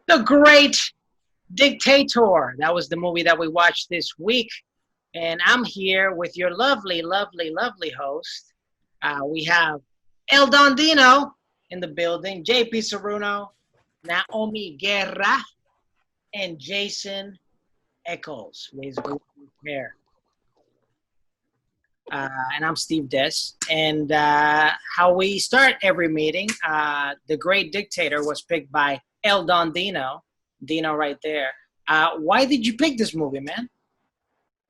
The Great Dictator. That was the movie that we watched this week. And I'm here with your lovely, lovely, lovely host. We have El Dondino in the building, JP Saruno, Naomi Guerra, and Jason Eccles. Raise a hair. And I'm Steve Des. And how we start every meeting, the Great Dictator was picked by El Dondino, Dino right there. Why did you pick this movie, man?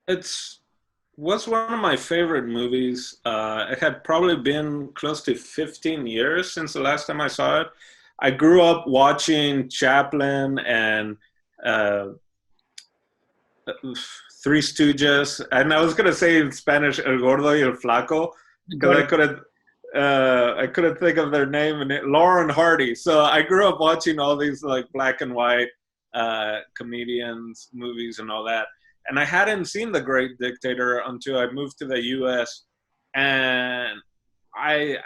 It's was one of my favorite movies. It had probably been close to 15 years since the last time I saw it. I grew up watching Chaplin and uh, Three Stooges, and I was gonna say in Spanish El Gordo y El Flaco because I couldn't think of their name and Lauren Hardy. So I grew up watching all these like black and white comedians movies and all that, and I hadn't seen The Great Dictator until I moved to the U.S. and I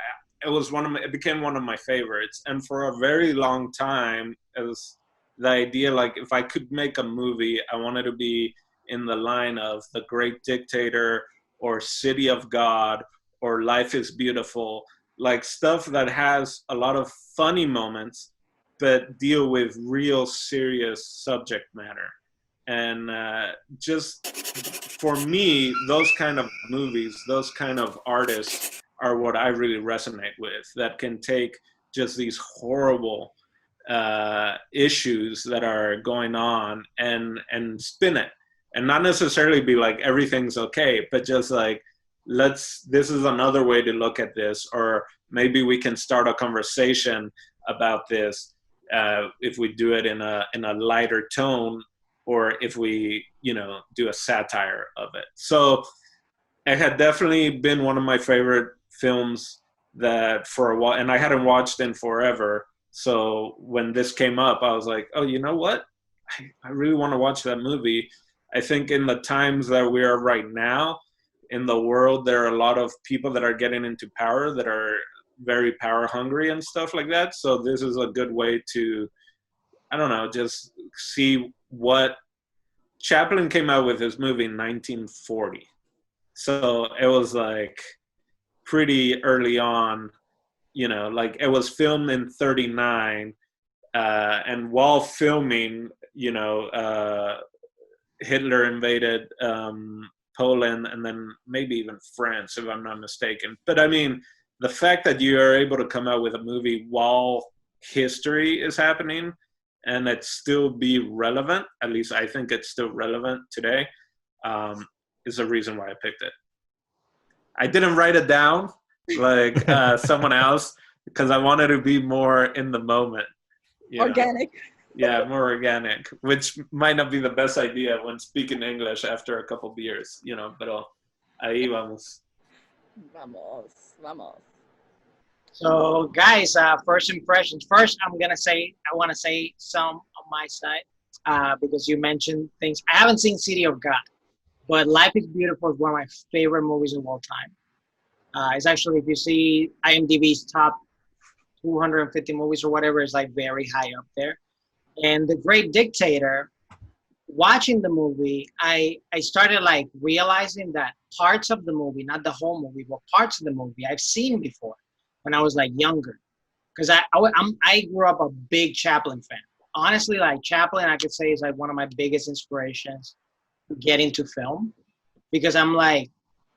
it became one of my favorites, and for a very long time it was the idea like if I could make a movie, I wanted to be in the line of The Great Dictator or City of God or Life is Beautiful, like stuff that has a lot of funny moments but deal with real serious subject matter. And just for me, those kind of movies, those kind of artists are what I really resonate with, that can take just these horrible issues that are going on and spin it, and not necessarily be like everything's okay, but just like this is another way to look at this, or maybe we can start a conversation about this if we do it in a lighter tone, or if we do a satire of it. So it had definitely been one of my favorite films that for a while, and I hadn't watched in forever. So when this came up, I was like, oh, you know what? I really want to watch that movie. I think in the times that we are right now in the world, there are a lot of people that are getting into power that are very power hungry and stuff like that. So this is a good way to, I don't know, just see what Chaplin came out with his movie in 1940. So it was like pretty early on, like it was filmed in 39. And while filming, Hitler invaded Poland and then maybe even France, if I'm not mistaken. But I mean, the fact that you are able to come out with a movie while history is happening and it still be relevant, at least I think it's still relevant today, is the reason why I picked it. I didn't write it down like someone else because I wanted to be more in the moment. You know? Organic. Yeah, more organic, which might not be the best idea when speaking English after a couple beers, pero ahí vamos. Vamos, vamos. So, guys, first impressions. First, I want to say some on my side because you mentioned things. I haven't seen City of God, but Life is Beautiful is one of my favorite movies of all time. It's actually, if you see IMDb's top 250 movies or whatever, it's like very high up there. And The Great Dictator, watching the movie, I started like realizing that parts of the movie, not the whole movie, but parts of the movie I've seen before when I was like younger. Because I grew up a big Chaplin fan. Honestly, like Chaplin, I could say is like one of my biggest inspirations to get into film. Because I'm like,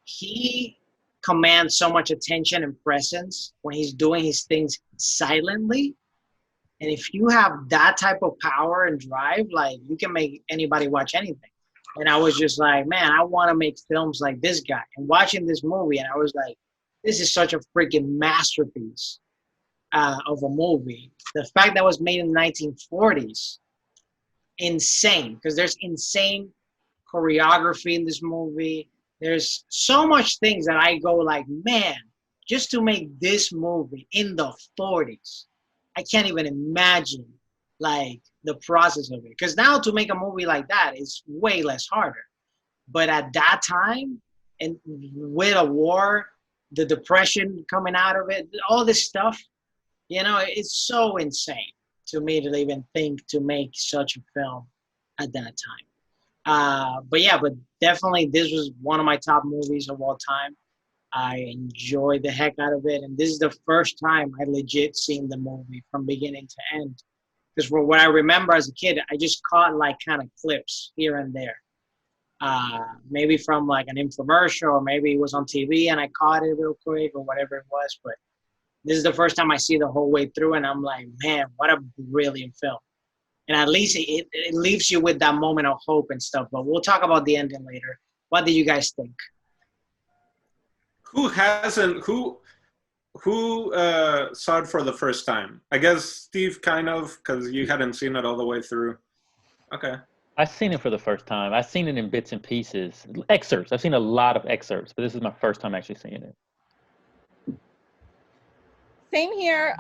he commands so much attention and presence when he's doing his things silently. And if you have that type of power and drive, like you can make anybody watch anything. And I was just like, man, I want to make films like this guy. And watching this movie, and I was like, this is such a freaking masterpiece of a movie. The fact that it was made in the 1940s, insane. Because there's insane choreography in this movie. There's so much things that I go like, man, just to make this movie in the 40s, I can't even imagine like the process of it. Because now to make a movie like that is way less harder. But at that time, and with a war, the depression coming out of it, all this stuff, it's so insane to me to even think to make such a film at that time. But definitely this was one of my top movies of all time. I enjoyed the heck out of it, and this is the first time I legit seen the movie from beginning to end. Because for what I remember as a kid, I just caught like kind of clips here and there. Maybe from like an infomercial, or maybe it was on TV and I caught it real quick or whatever it was. But this is the first time I see the whole way through, and I'm like, man, what a brilliant film. And at least it leaves you with that moment of hope and stuff. But we'll talk about the ending later. What do you guys think? Who hasn't? Who saw it for the first time? I guess Steve, kind of, because you hadn't seen it all the way through. Okay. I've seen it for the first time. I've seen it in bits and pieces, excerpts. I've seen a lot of excerpts, but this is my first time actually seeing it. Same here.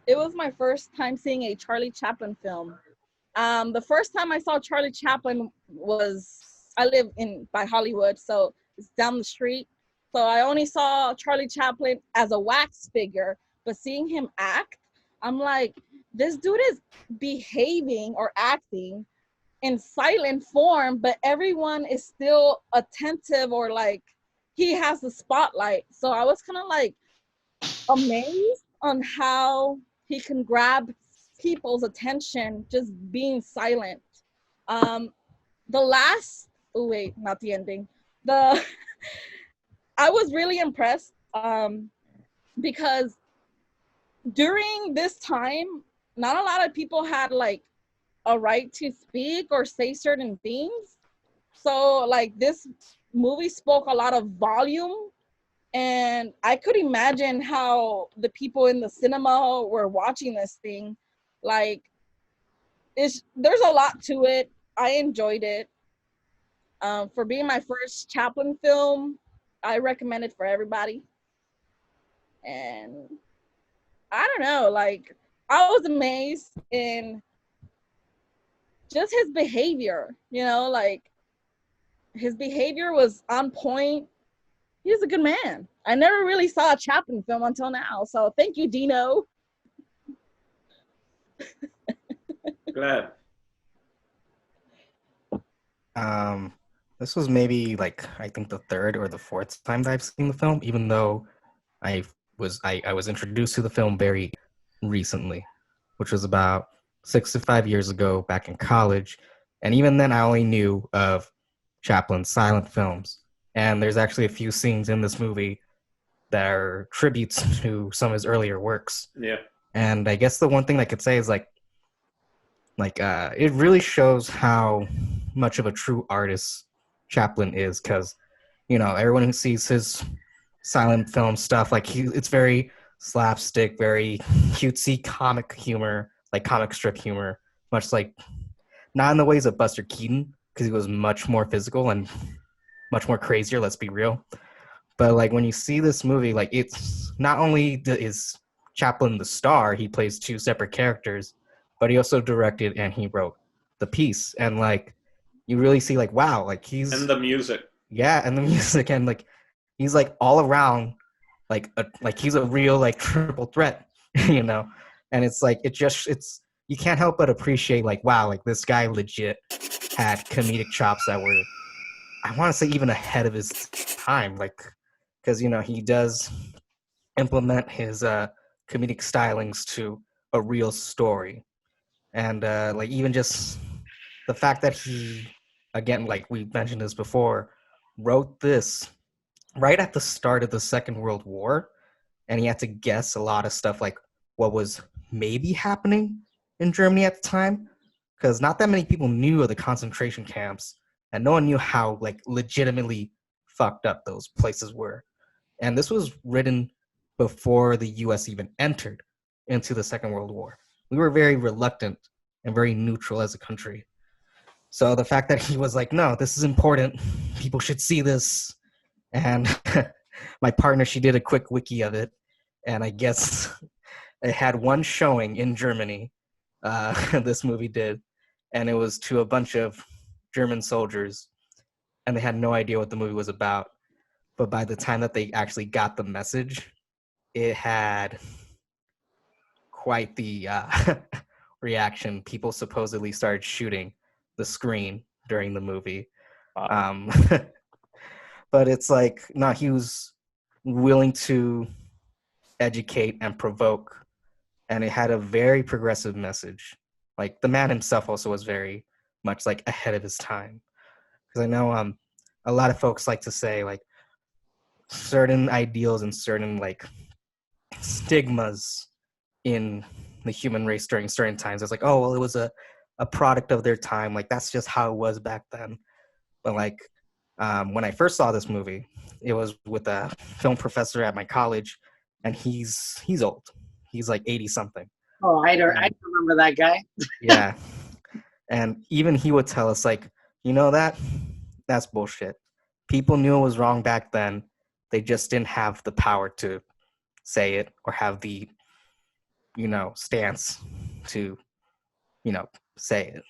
It was my first time seeing a Charlie Chaplin film. The first time I saw Charlie Chaplin was, I live by Hollywood, so it's down the street. So I only saw Charlie Chaplin as a wax figure, but seeing him act, I'm like, this dude is behaving or acting in silent form, but everyone is still attentive, or like he has the spotlight. So I was kind of like amazed on how he can grab people's attention just being silent. The last, oh wait, not the ending. I was really impressed because during this time, not a lot of people had like a right to speak or say certain things. So like this movie spoke a lot of volume, and I could imagine how the people in the cinema were watching this thing. Like, there's a lot to it. I enjoyed it. For being my first Chaplin film, I recommend it for everybody. And I don't know, like, I was amazed in just his behavior, you know, like his behavior was on point. He's a good man. I never really saw a Chaplin film until now, so thank you, Dino. Glad. This was maybe like, I think the third or the fourth time that I've seen the film, even though I was introduced to the film very recently, which was about 6 to 5 years ago back in college. And even then I only knew of Chaplin's silent films. And there's actually a few scenes in this movie that are tributes to some of his earlier works. Yeah. And I guess the one thing I could say is it really shows how much of a true artist Chaplin is, because, you know, everyone who sees his silent film stuff, like it's very slapstick, very cutesy comic humor, like comic strip humor, much like, not in the ways of Buster Keaton, because he was much more physical and much more crazier, let's be real. But like when you see this movie, like it's not only is Chaplin the star, he plays two separate characters, but he also directed and he wrote the piece. And like you really see like, wow, like he's, And the music. Yeah, and the music, and like he's like all around like he's a real like triple threat, you know. And it's like it's you can't help but appreciate like, wow, like this guy legit had comedic chops that were, I want to say, even ahead of his time, like, because, you know, he does implement his comedic stylings to a real story. And like even just the fact that he, again, like we mentioned this before, wrote this right at the start of the Second World War, and he had to guess a lot of stuff like what was maybe happening in Germany at the time, because not that many people knew of the concentration camps, and no one knew how like legitimately fucked up those places were. And this was written before the US even entered into the Second World War. We were very reluctant and very neutral as a country. So the fact that he was like, no, this is important, people should see this. And my partner, she did a quick wiki of it, and I guess it had one showing in Germany, this movie did, and it was to a bunch of German soldiers, and they had no idea what the movie was about. But by the time that they actually got the message, it had quite the reaction, people supposedly started shooting the screen during the movie. Wow. But it's like, no, he was willing to educate and provoke, and it had a very progressive message. Like the man himself also was very much like ahead of his time. Because I know a lot of folks like to say like certain ideals and certain like stigmas in the human race during certain times. It's like, oh well, it was a product of their time. Like that's just how it was back then. But like when I first saw this movie, it was with a film professor at my college, and he's old. He's like 80 something. Oh, I remember that guy. Yeah. And even he would tell us like, you know that's bullshit. People knew it was wrong back then. They just didn't have the power to say it or have the, stance to, say it.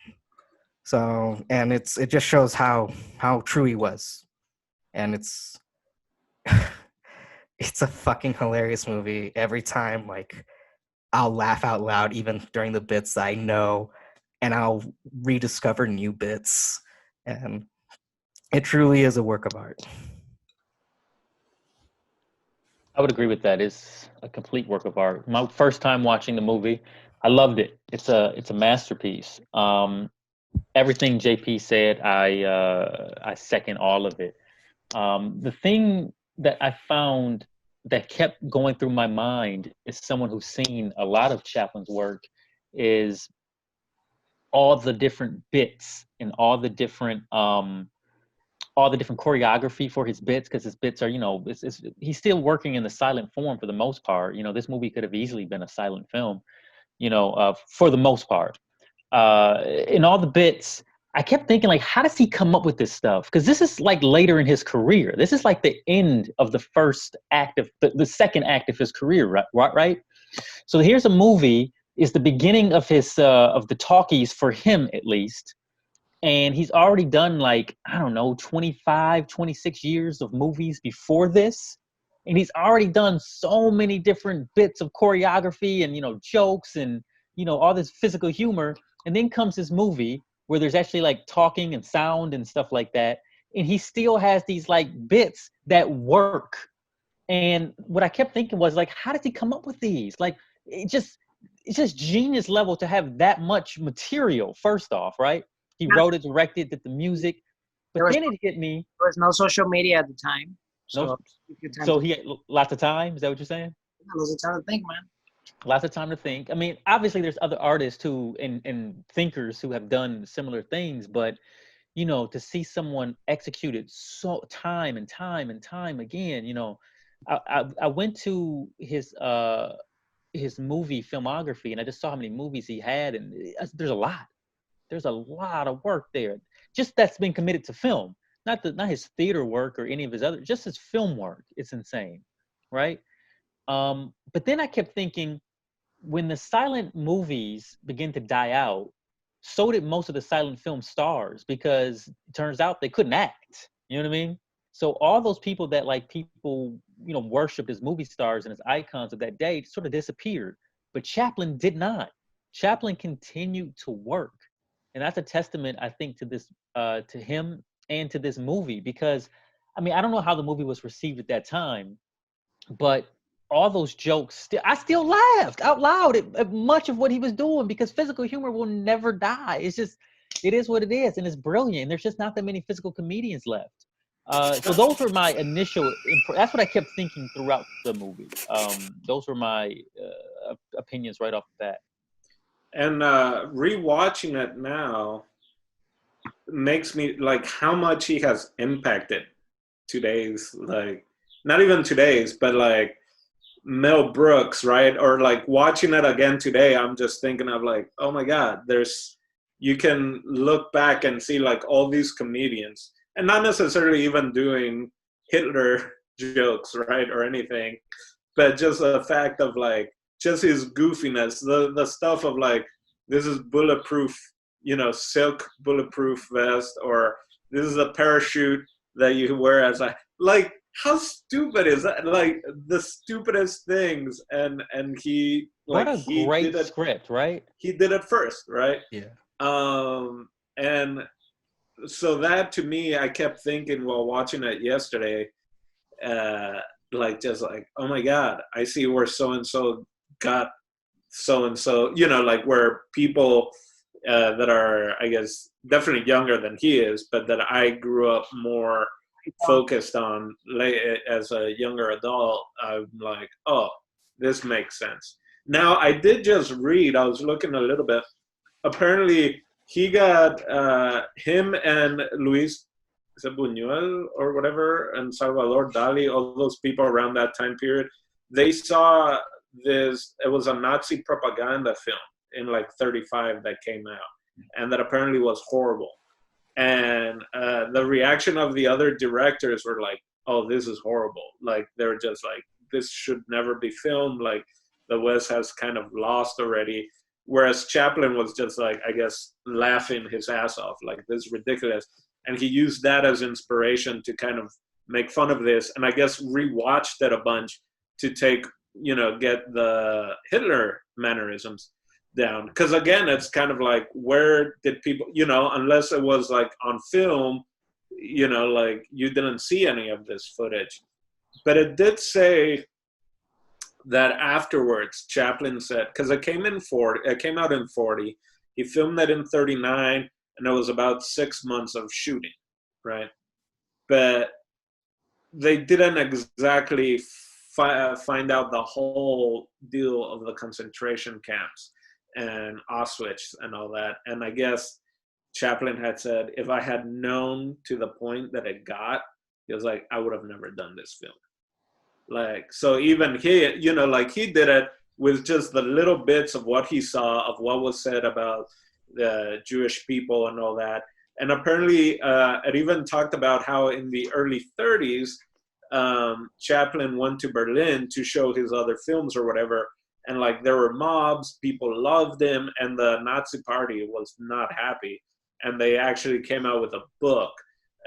So, and it just shows how true he was. And it's it's a fucking hilarious movie. Every time, like, I'll laugh out loud even during the bits I know, and I'll rediscover new bits. And it truly is a work of art. I would agree with that. It's a complete work of art. My first time watching the movie, I loved it. It's a masterpiece. Everything JP said, I second all of it. The thing that I found that kept going through my mind as someone who's seen a lot of Chaplin's work is all the different bits and all the different choreography for his bits, because his bits are, he's still working in the silent form for the most part. This movie could have easily been a silent film, for the most part. In all the bits, I kept thinking, like, how does he come up with this stuff? Because this is like later in his career. This is like the end of the first act of the second act of his career, right? So here's a movie, is the beginning of his of the talkies for him at least. And he's already done like, I don't know, 25, 26 years of movies before this. And he's already done so many different bits of choreography and, jokes and, all this physical humor. And then comes this movie where there's actually like talking and sound and stuff like that. And he still has these like bits that work. And what I kept thinking was like, how does he come up with these? Like, it's just genius level to have that much material, first off, right? He wrote it, directed, did the music. But then it hit me. There was no social media at the time. So he had lots of time? Is that what you're saying? Yeah, there's a ton to think, man. Lots of time to think. I mean, obviously there's other artists who and thinkers who have done similar things, but to see someone execute it so time and time and time again, I went to his movie filmography and I just saw how many movies he had, and there's a lot. There's a lot of work there, just that's been committed to film, not his theater work or any of his other, just his film work. It's insane, right? But then I kept thinking, when the silent movies begin to die out, so did most of the silent film stars, because it turns out they couldn't act. You know what I mean? So all those people that like people, worshipped as movie stars and as icons of that day sort of disappeared. But Chaplin did not. Chaplin continued to work. And that's a testament, I think, to this, to him and to this movie, because, I mean, I don't know how the movie was received at that time, but all those jokes, I still laughed out loud at much of what he was doing, because physical humor will never die. It's just, it is what it is, and it's brilliant. There's just not that many physical comedians left. So those were my initial, that's what I kept thinking throughout the movie. Those were my opinions right off the bat. And rewatching it now makes me like how much he has impacted today's, like, not even today's, but like Mel Brooks, right? Or like watching it again today, I'm just thinking of like, oh my God, you can look back and see like all these comedians, and not necessarily even doing Hitler jokes, right? Or anything, but just the fact of like, just his goofiness, the stuff of like, this is bulletproof, silk bulletproof vest, or this is a parachute that you wear as like how stupid is that? Like the stupidest things, and he What like a he great did it. script, right? He did it first, right? Yeah. And so that to me, I kept thinking while watching it yesterday, uh, like just like, oh my God, I see where so and so got so and so, you know, like where people that are, I guess, definitely younger than he is, but that I grew up more focused on as a younger adult. I'm like, oh, this makes sense. Now, I did just read, I was looking a little bit. Apparently, he got him and Luis Buñuel or whatever, and Salvador Dali, all those people around that time period, they saw this, it was a Nazi propaganda film in like 35 that came out, and that apparently was horrible. And the reaction of the other directors were like, oh, this is horrible. Like, they're just like, this should never be filmed. Like, the West has kind of lost already. Whereas Chaplin was just like, I guess, laughing his ass off, like, this is ridiculous. And he used that as inspiration to kind of make fun of this. And I guess rewatched it a bunch to take, you know, get the Hitler mannerisms down. Because again, it's kind of like, where did people, you know, unless it was like on film, you know, like you didn't see any of this footage. But it did say that afterwards, Chaplin said, because it came out in 40, he filmed it in 39, and it was about 6 months of shooting, right? But they didn't exactly find out the whole deal of the concentration camps and Auschwitz and all that. And I guess Chaplin had said, if I had known to the point that it got, he was like, I would have never done this film. Like, so even he, you know, like he did it with just the little bits of what he saw, of what was said about the Jewish people and all that. And apparently it even talked about how in the early 30s, Chaplin went to Berlin to show his other films or whatever. And like there were mobs, people loved him, and the Nazi party was not happy. And they actually came out with a book.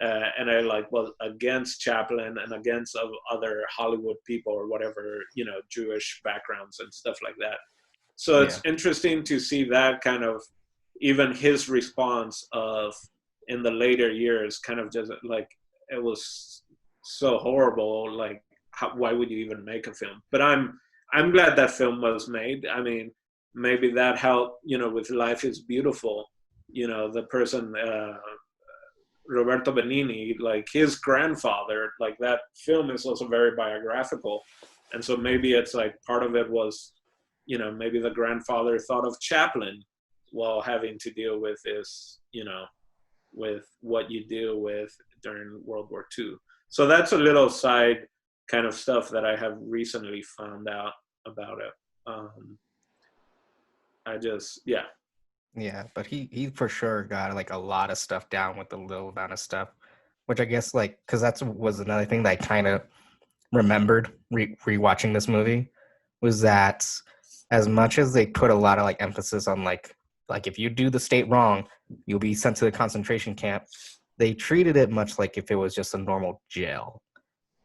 And I like was against Chaplin and against other Hollywood people or whatever, you know, Jewish backgrounds and stuff like that. So it's interesting to see that kind of, even his response of in the later years, kind of just like, it was so horrible. Like, why would you even make a film? But I'm glad that film was made. I mean, maybe that helped, you know, with Life is Beautiful, you know, the person, Roberto Benigni, like his grandfather, like that film is also very biographical. And so maybe it's like part of it was, you know, maybe the grandfather thought of Chaplin while having to deal with this, you know, with what you deal with during World War II. So that's a little side kind of stuff that I have recently found out about it. I just, yeah. Yeah, but he for sure got like a lot of stuff down with a little amount of stuff, which I guess like, because that was another thing that I kind of remembered rewatching this movie, was that as much as they put a lot of like emphasis on like if you do the state wrong, you'll be sent to the concentration camp, they treated it much like if it was just a normal jail.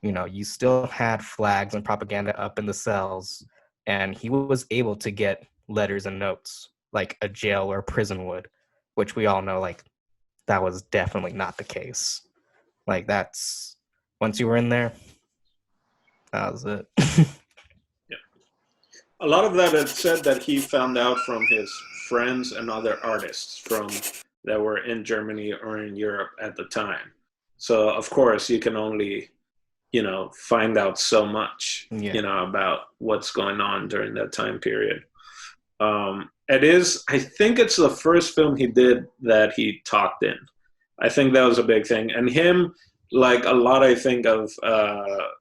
You know, you still had flags and propaganda up in the cells, and he was able to get letters and notes like a jail or a prison would, which we all know, like, that was definitely not the case. Like, that's, once you were in there, that was it. Yeah. A lot of that is said that he found out from his friends and other artists that were in Germany or in Europe at the time. So, of course, you can only, you know, find out so much, you know, about what's going on during that time period. It is, I think it's the first film he did that he talked in. I think that was a big thing. And him, like a lot, I think, of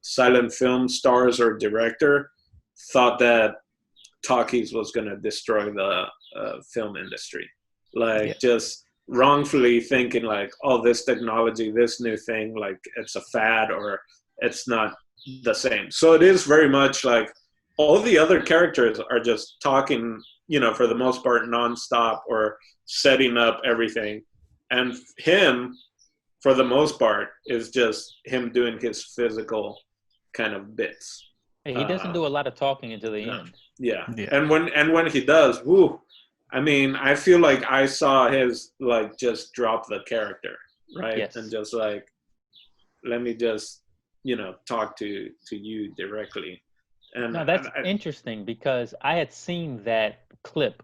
silent film stars or director, thought that talkies was going to destroy the film industry. Like, just wrongfully thinking like, oh, this technology, this new thing, like it's a fad or it's not the same. So it is very much like all the other characters are just talking, you know, for the most part nonstop or setting up everything. And him, for the most part, is just him doing his physical kind of bits. He doesn't do a lot of talking until the end. Yeah. And when he does, whoo, I mean, I feel like I saw his like just drop the character, right? Yes. And just like, let me just, talk to you directly. And no, that's interesting because I had seen that clip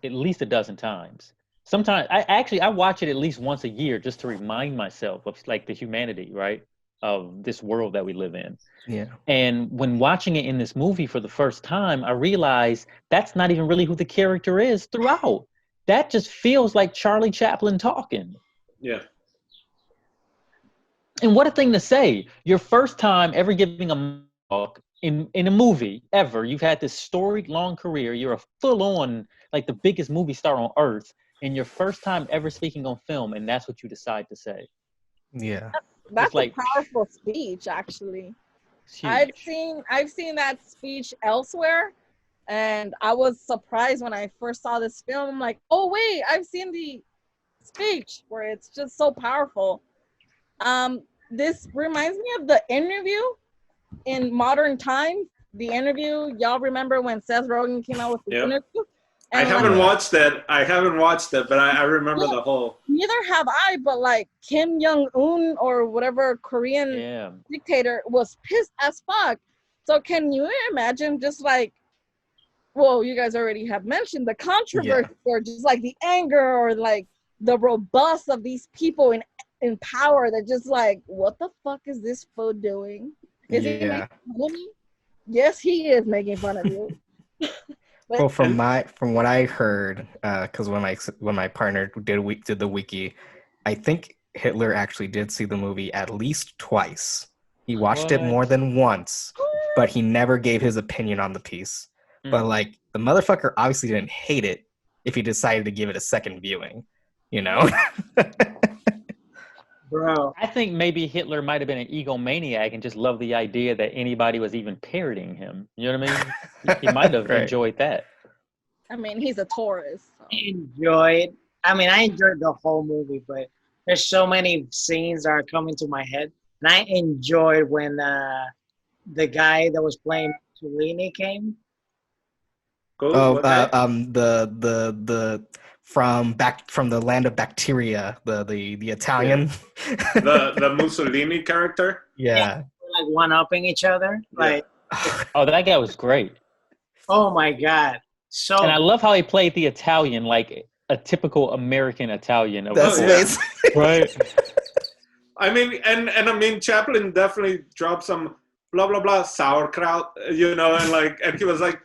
at least a dozen times. Sometimes I watch it at least once a year just to remind myself of like the humanity, right, of this world that we live in. Yeah. And when watching it in this movie for the first time, I realized that's not even really who the character is throughout. That just feels like Charlie Chaplin talking. Yeah. And what a thing to say. Your first time ever giving a monologue in a movie ever. You've had this storied long career. You're a full-on, like the biggest movie star on earth. And your first time ever speaking on film, and that's what you decide to say. Yeah. That's like a powerful speech, actually. Huge. I've seen that speech elsewhere, and I was surprised when I first saw this film. I'm like, oh wait, I've seen the speech where it's just so powerful. This reminds me of the interview in modern times. The interview, y'all remember when Seth Rogen came out with the interview? And I haven't watched it, but I remember the whole. Neither have I, but like Kim Jong-un or whatever Korean dictator was pissed as fuck. So can you imagine just like, well, you guys already have mentioned the controversy or just like the anger or like the robust of these people in power that just like, what the fuck is this fool doing? Is he making fun of me? Yes, he is making fun of you. Well, from what I heard, because when my partner did the wiki, I think Hitler actually did see the movie at least twice. He watched it more than once, but he never gave his opinion on the piece. But like the motherfucker obviously didn't hate it if he decided to give it a second viewing, Bro, I think maybe Hitler might have been an egomaniac and just loved the idea that anybody was even parodying him. You know what I mean? He might have enjoyed that. I mean, he's a Taurus. So. I enjoyed the whole movie, but there's so many scenes that are coming to my head. And I enjoyed when the guy that was playing Mussolini came. The from the land of bacteria, the Italian, the Mussolini character. Yeah, like one-upping each other. Like, oh, that guy was great. Oh my god! So and I love how he played the Italian, like a typical American Italian. That's amazing, right? I mean, and Chaplin definitely dropped some blah blah blah sauerkraut, and he was like.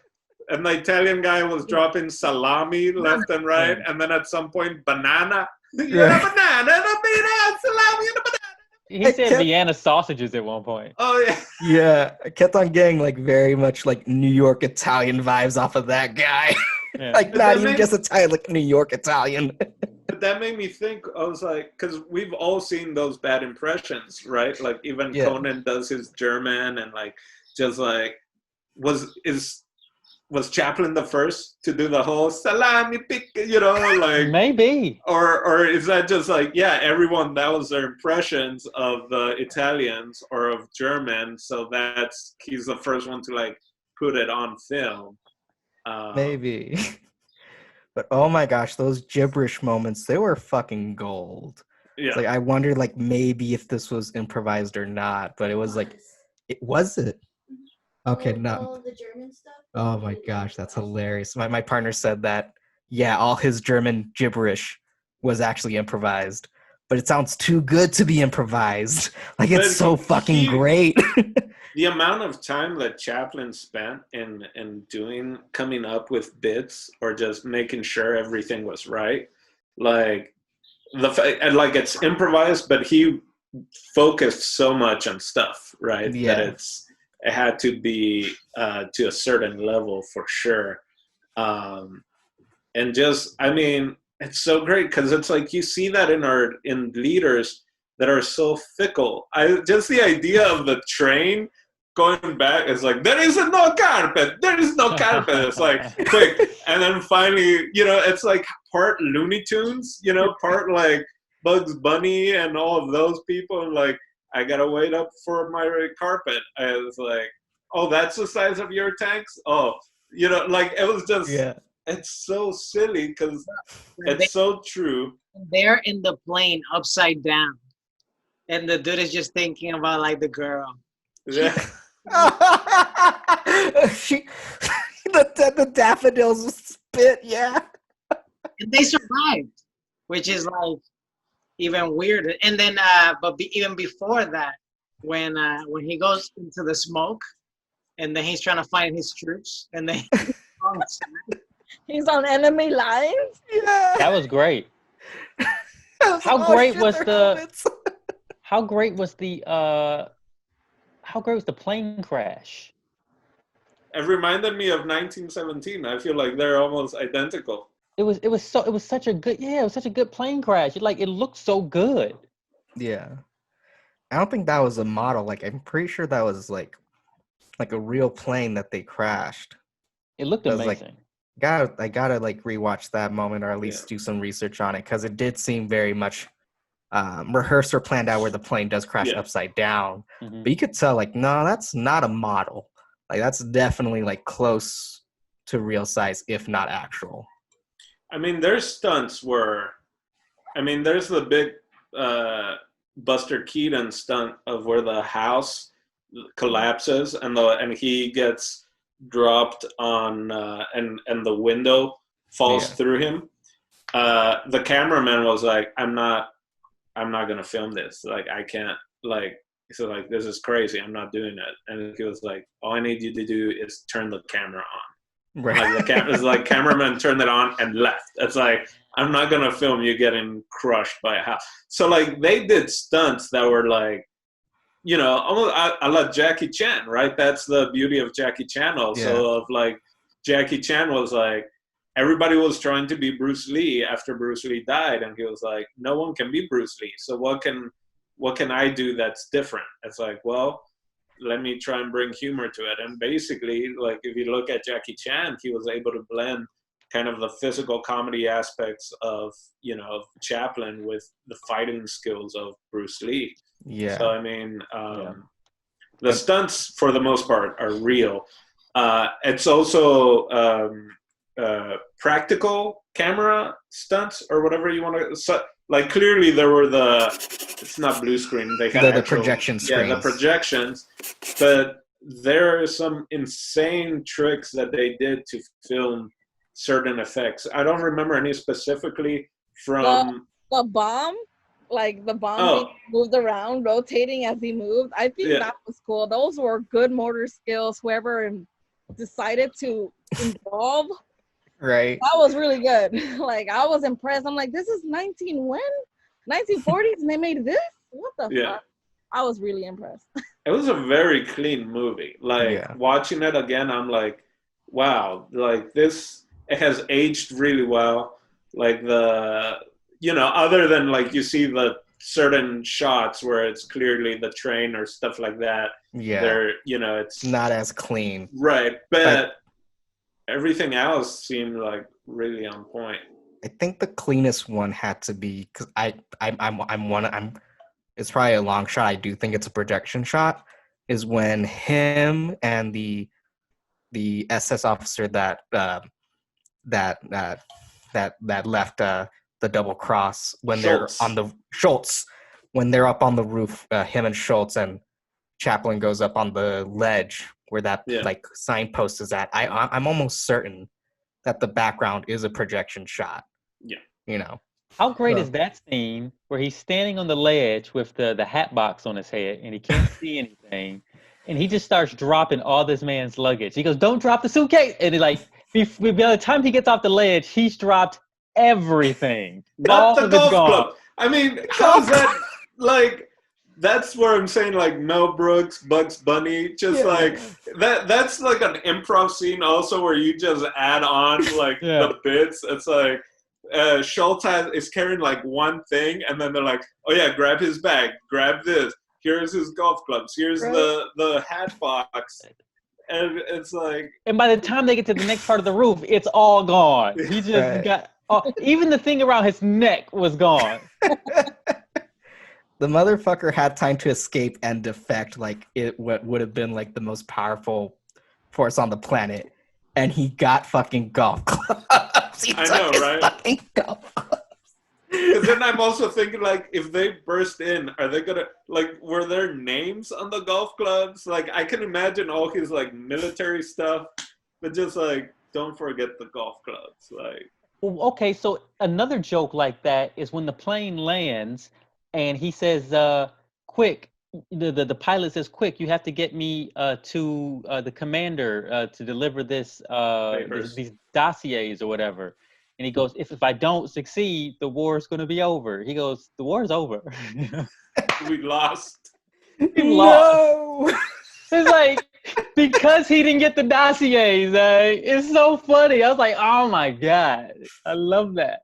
And the Italian guy was dropping salami left and right, and then at some point, banana. You're a banana, and a salami, and a banana. He said Vienna sausages at one point. Oh, yeah. Yeah, I kept on getting, like, very much, like, New York Italian vibes off of that guy. Yeah. Like, not even just Italian, like, New York Italian. But that made me think, I was like, because we've all seen those bad impressions, right? Like, even Conan does his German, and, like, just, like, was Chaplin the first to do the whole salami pick, like maybe, or is that just like everyone that was their impressions of the Italians or of German, so he's the first one to like put it on film. Maybe, but oh my gosh, those gibberish moments, they were fucking gold. Yeah, like I wondered like maybe if this was improvised or not, but it was like it was it. Okay, all of the German stuff. Oh my gosh, that's hilarious. My partner said that, all his German gibberish was actually improvised, but it sounds too good to be improvised. Like, it's so fucking great. The amount of time that Chaplin spent in coming up with bits or just making sure everything was right, like it's improvised, but he focused so much on stuff, right? Yeah. That it had to be to a certain level for sure. And just, it's so great because it's like you see that in leaders that are so fickle. Just the idea of the train going back is like, there is no carpet. It's like, quick. And then finally, it's like part Looney Tunes, part like Bugs Bunny and all of those people, and like, I gotta wait up for my carpet. I was like, oh, that's the size of your tanks? Oh, you know, like, it was just, it's so silly because it's so true. They're in the plane upside down, and the dude is just thinking about like the girl. Yeah. the daffodils spit, yeah. And they survived, which is like even weirder. And then, even before that, when he goes into the smoke, and then he's trying to find his troops, and then he's on enemy lines. Yeah, that was great. How great was the plane crash? It reminded me of 1917. I feel like they're almost identical. It was such a good plane crash. It looked so good. Yeah. I don't think that was a model. Like, I'm pretty sure that was like a real plane that they crashed. It looked amazing. I gotta like rewatch that moment, or at least do some research on it, because it did seem very much rehearsed or planned out, where the plane does crash upside down. Mm-hmm. But you could tell, like, no, that's not a model. Like, that's definitely like close to real size, if not actual. I mean, their stunts were, there's the big Buster Keaton stunt of where the house collapses and he gets dropped on and the window falls through him. The cameraman was like, I'm not gonna film this. Like, I can't, like, so like, this is crazy. I'm not doing it. And he was like, all I need you to do is turn the camera on. Right. Like, the cameraman turned it on and left. It's like, I'm not gonna film you getting crushed by a house. So like, they did stunts that were like, you know, almost I love Jackie Chan, right? That's the beauty of Jackie Chan also, of like, Jackie Chan was like, everybody was trying to be Bruce Lee after Bruce Lee died, and he was like, no one can be Bruce Lee. So what can I do that's different? It's like, well, let me try and bring humor to it. And basically, like, if you look at Jackie Chan, he was able to blend kind of the physical comedy aspects of, you know, of Chaplin with the fighting skills of Bruce Lee. Yeah. So, I mean, the stunts, for the most part, are real. It's also practical camera stunts, or whatever you want to. So, like, clearly there were it's not blue screen. They had the projection screens. Yeah, the projections. But there are some insane tricks that they did to film certain effects. I don't remember any specifically from the bomb. Like, the bomb being moved around, rotating as he moved. I think that was cool. Those were good motor skills. Whoever decided to involve, right? That was really good. Like, I was impressed. I'm like, this is 1940s, and they made this? What the fuck? I was really impressed. It was a very clean movie. Like, watching it again, I'm like, wow, like, this, it has aged really well. Like, you know, other than like, you see the certain shots where it's clearly the train or stuff like that. Yeah. They're, you know, it's not as clean. Right. But everything else seemed like really on point. I think the cleanest one had to be, because it's probably a long shot. I do think it's a projection shot, is when him and the SS officer that left the double cross, when Schultz. they're on the Schultz, when they're up on the roof, him and Schultz, and Chaplin goes up on the ledge where that like signpost is at. I'm almost certain that the background is a projection shot. Yeah. You know. How great is that scene where he's standing on the ledge with the hat box on his head and he can't see anything, and he just starts dropping all this man's luggage. He goes, "Don't drop the suitcase," and he, like, by the time he gets off the ledge, he's dropped everything. Not the golf club. I mean, how's that? Like, that's where I'm saying, like, Mel Brooks, Bugs Bunny, just like that's like an improv scene also, where you just add on like the bits. It's like Schultz is carrying like one thing, and then they're like, oh yeah, grab his bag, grab this, here's his golf clubs, here's the hat box. And it's like, and by the time they get to the next part of the roof, it's all gone. He just got even the thing around his neck was gone. the motherfucker had time to escape and defect like it what would have been like the most powerful force on the planet, and he got fucking golf clubs. He I took know, his right? fucking golf clubs. Because then I'm also thinking, like, if they burst in, are they gonna, like, were there names on the golf clubs? Like, I can imagine all his, like, military stuff, but just, like, don't forget the golf clubs. Like, Well, okay, so another joke like that is when the plane lands and he says, quick, the pilot says, quick, you have to get me to the commander to deliver Papers. these dossiers or whatever. And he goes, if I don't succeed, the war is going to be over. He goes, the war is over. we lost. He lost. No. It's like, because he didn't get the dossiers, it's so funny. I was like, oh my God, I love that.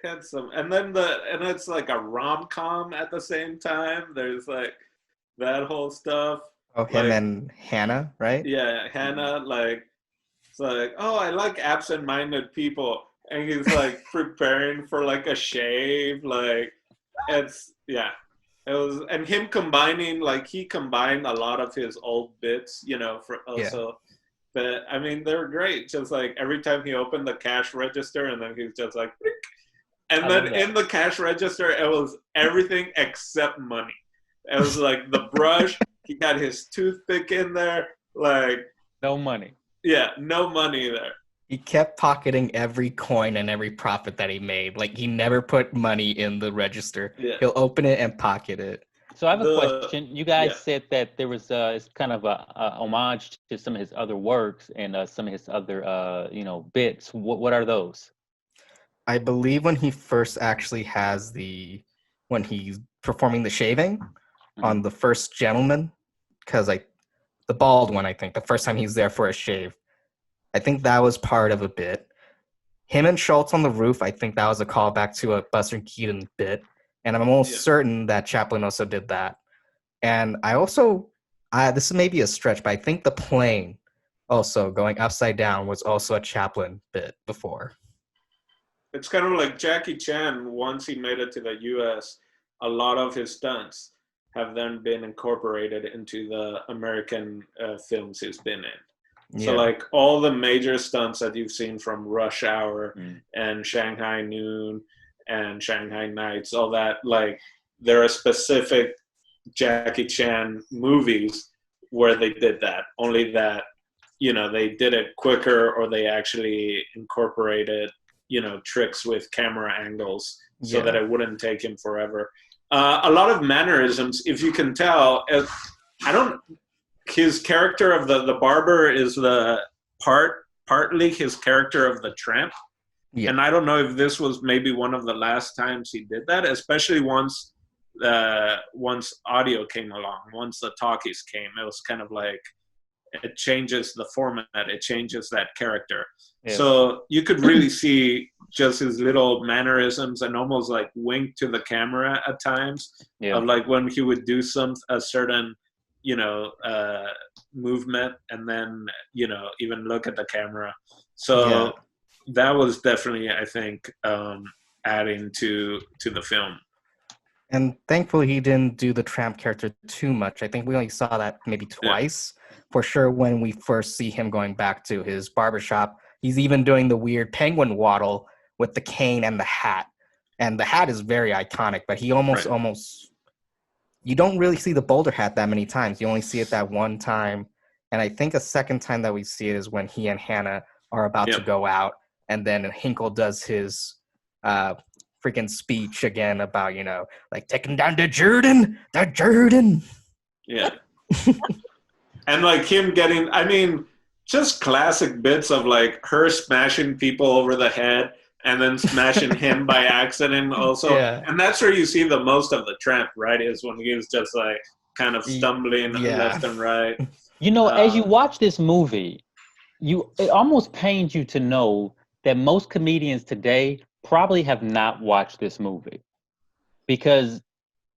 Had some, and then and it's like a rom-com at the same time. There's like that whole stuff. Oh, him like, and Hannah, right? Yeah, Hannah, like, it's like, oh, I like absent-minded people. And he's like preparing for like a shave. Like, it's, yeah. It was, and him combining, like, he combined a lot of his old bits, you know, for also. Yeah. But I mean, they're great. Just like every time he opened the cash register and then he's just like, and then in the cash register, it was everything except money. It was like the brush, he had his toothpick in there, like. No money. Yeah, no money there. He kept pocketing every coin and every profit that he made. Like, he never put money in the register. Yeah. He'll open it and pocket it. So I have a question. You guys said that there was it's kind of a homage to some of his other works and some of his other bits. What are those? I believe when he first actually has when he's performing the shaving on the first gentleman, because the bald one, I think, the first time he's there for a shave. I think that was part of a bit. Him and Schultz on the roof, I think that was a callback to a Buster Keaton bit. And I'm almost certain that Chaplin also did that. And I also, this is maybe a stretch, but I think the plane also going upside down was also a Chaplin bit before. It's kind of like Jackie Chan, once he made it to the US, a lot of his stunts have then been incorporated into the American films he's been in. So like all the major stunts that you've seen from Rush Hour and Shanghai Noon and Shanghai Nights, all that, like there are specific Jackie Chan movies where they did that. Only that, they did it quicker, or they actually incorporated, tricks with camera angles so that it wouldn't take him forever. A lot of mannerisms, if you can tell, his character of the barber is partly his character of the tramp. Yeah. And I don't know if this was maybe one of the last times he did that, especially once audio came along, once the talkies came. It was kind of like, it changes the format, it changes that character. Yeah. So you could really see just his little mannerisms and almost like wink to the camera at times of like when he would do a certain movement and then even look at the camera. So that was definitely, I think, adding to the film. And thankfully he didn't do the tramp character too much. I think we only saw that maybe twice. For sure, when we first see him going back to his barbershop, he's even doing the weird penguin waddle with the cane and the hat. And the hat is very iconic, but he almost you don't really see the bowler hat that many times. You only see it that one time. And I think a second time that we see it is when he and Hannah are about to go out. And then Hynkel does his freaking speech again about, like taking down the Jordan. Yeah. And like him getting, just classic bits of like her smashing people over the head and then smashing him by accident also. Yeah. And that's where you see the most of the tramp, right? Is when he was just like kind of stumbling left and right. As you watch this movie, it almost pains you to know that most comedians today probably have not watched this movie, because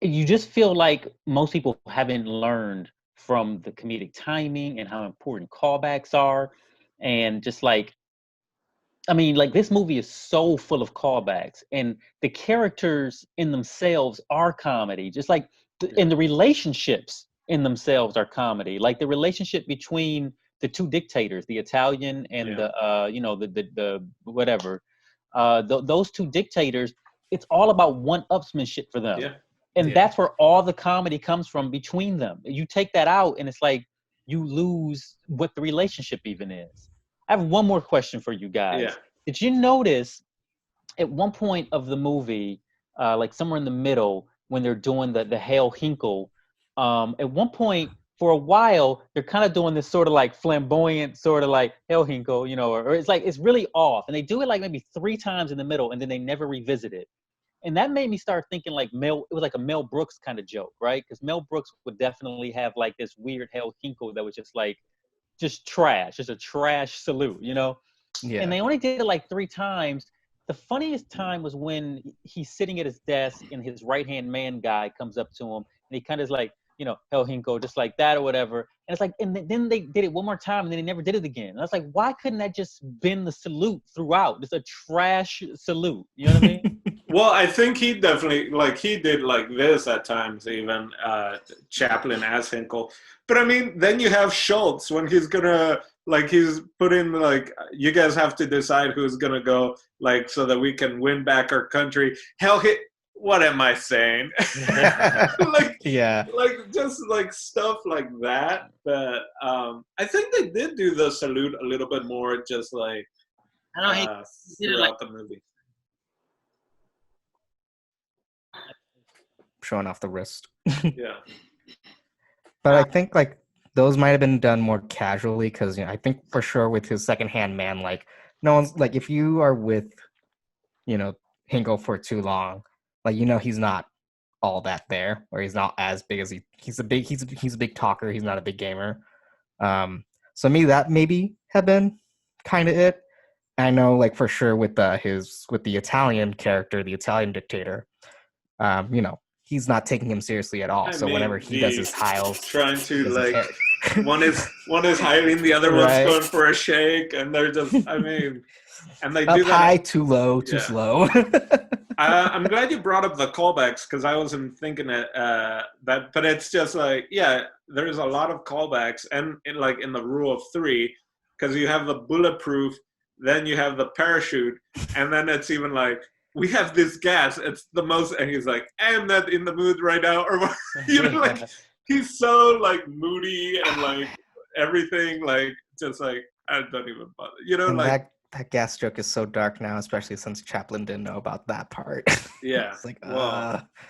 you just feel like most people haven't learned from the comedic timing and how important callbacks are, and just like I mean, like this movie is so full of callbacks, and the characters in themselves are comedy. Just like, and the relationships in themselves are comedy. Like the relationship between the two dictators, the Italian and the the whatever, those two dictators. It's all about one-upsmanship for them, Yeah. and that's where all the comedy comes from between them. You take that out, and it's like you lose what the relationship even is. I have one more question for you guys. Yeah. Did you notice at one point of the movie, like somewhere in the middle, when they're doing the Hail Hinkle, at one point for a while they're kind of doing this sort of like flamboyant sort of like Hail Hinkle, or it's like it's really off, and they do it like maybe 3 times in the middle, and then they never revisit it. And that made me start thinking like it was like a Mel Brooks kind of joke, right? Because Mel Brooks would definitely have like this weird Hail Hinkle that was just like just trash, just a trash salute, Yeah. And they only did it like 3 times. The funniest time was when he's sitting at his desk and his right-hand man guy comes up to him and he kind of is like, Hell Hinko, just like that or whatever. And it's like, and then they did it one more time and then they never did it again. And I was like, why couldn't that just been the salute throughout? Just a trash salute. You know what I mean? Well, I think he definitely, he did like this at times, even Chaplin as Hinkle. But I mean, then you have Schultz when he's gonna, he's putting, you guys have to decide who's gonna go, so that we can win back our country. What am I saying? Yeah. Just stuff like that. But I think they did do the salute a little bit more, just I know he did it throughout the movie. Showing off the wrist. Yeah. But I think those might have been done more casually because I think for sure with his secondhand man, no one's if you are with Hinkle for too long, he's not all that there, or he's not as big as he's a big talker, he's not a big gamer. So me that maybe have been kind of it. I know for sure with the Italian character, the Italian dictator, he's not taking him seriously at all. So whenever he does his hiles, trying to one is hiling, the other one's going for a shake, and they're just and they up do that high, too low, too slow. I'm glad you brought up the callbacks because I wasn't thinking that, but it's just there's a lot of callbacks, and in the rule of 3, because you have the bulletproof, then you have the parachute, and then it's even we have this gas. It's the most, and he's like, I'm not in the mood right now, or he's so moody and everything, just I don't even bother, That gas joke is so dark now, especially since Chaplin didn't know about that part. Yeah. It's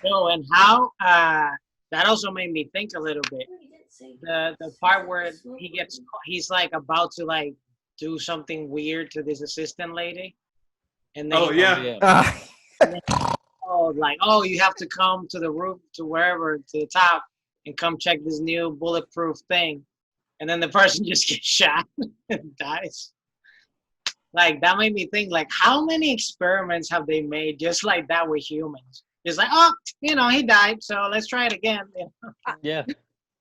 No, and how that also made me think a little bit. The part where he's about to do something weird to this assistant lady, and then you have to come to the roof, to wherever, to the top, and come check this new bulletproof thing, and then the person just gets shot and dies. That made me think, how many experiments have they made just like that with humans? Just he died, so let's try it again. Yeah.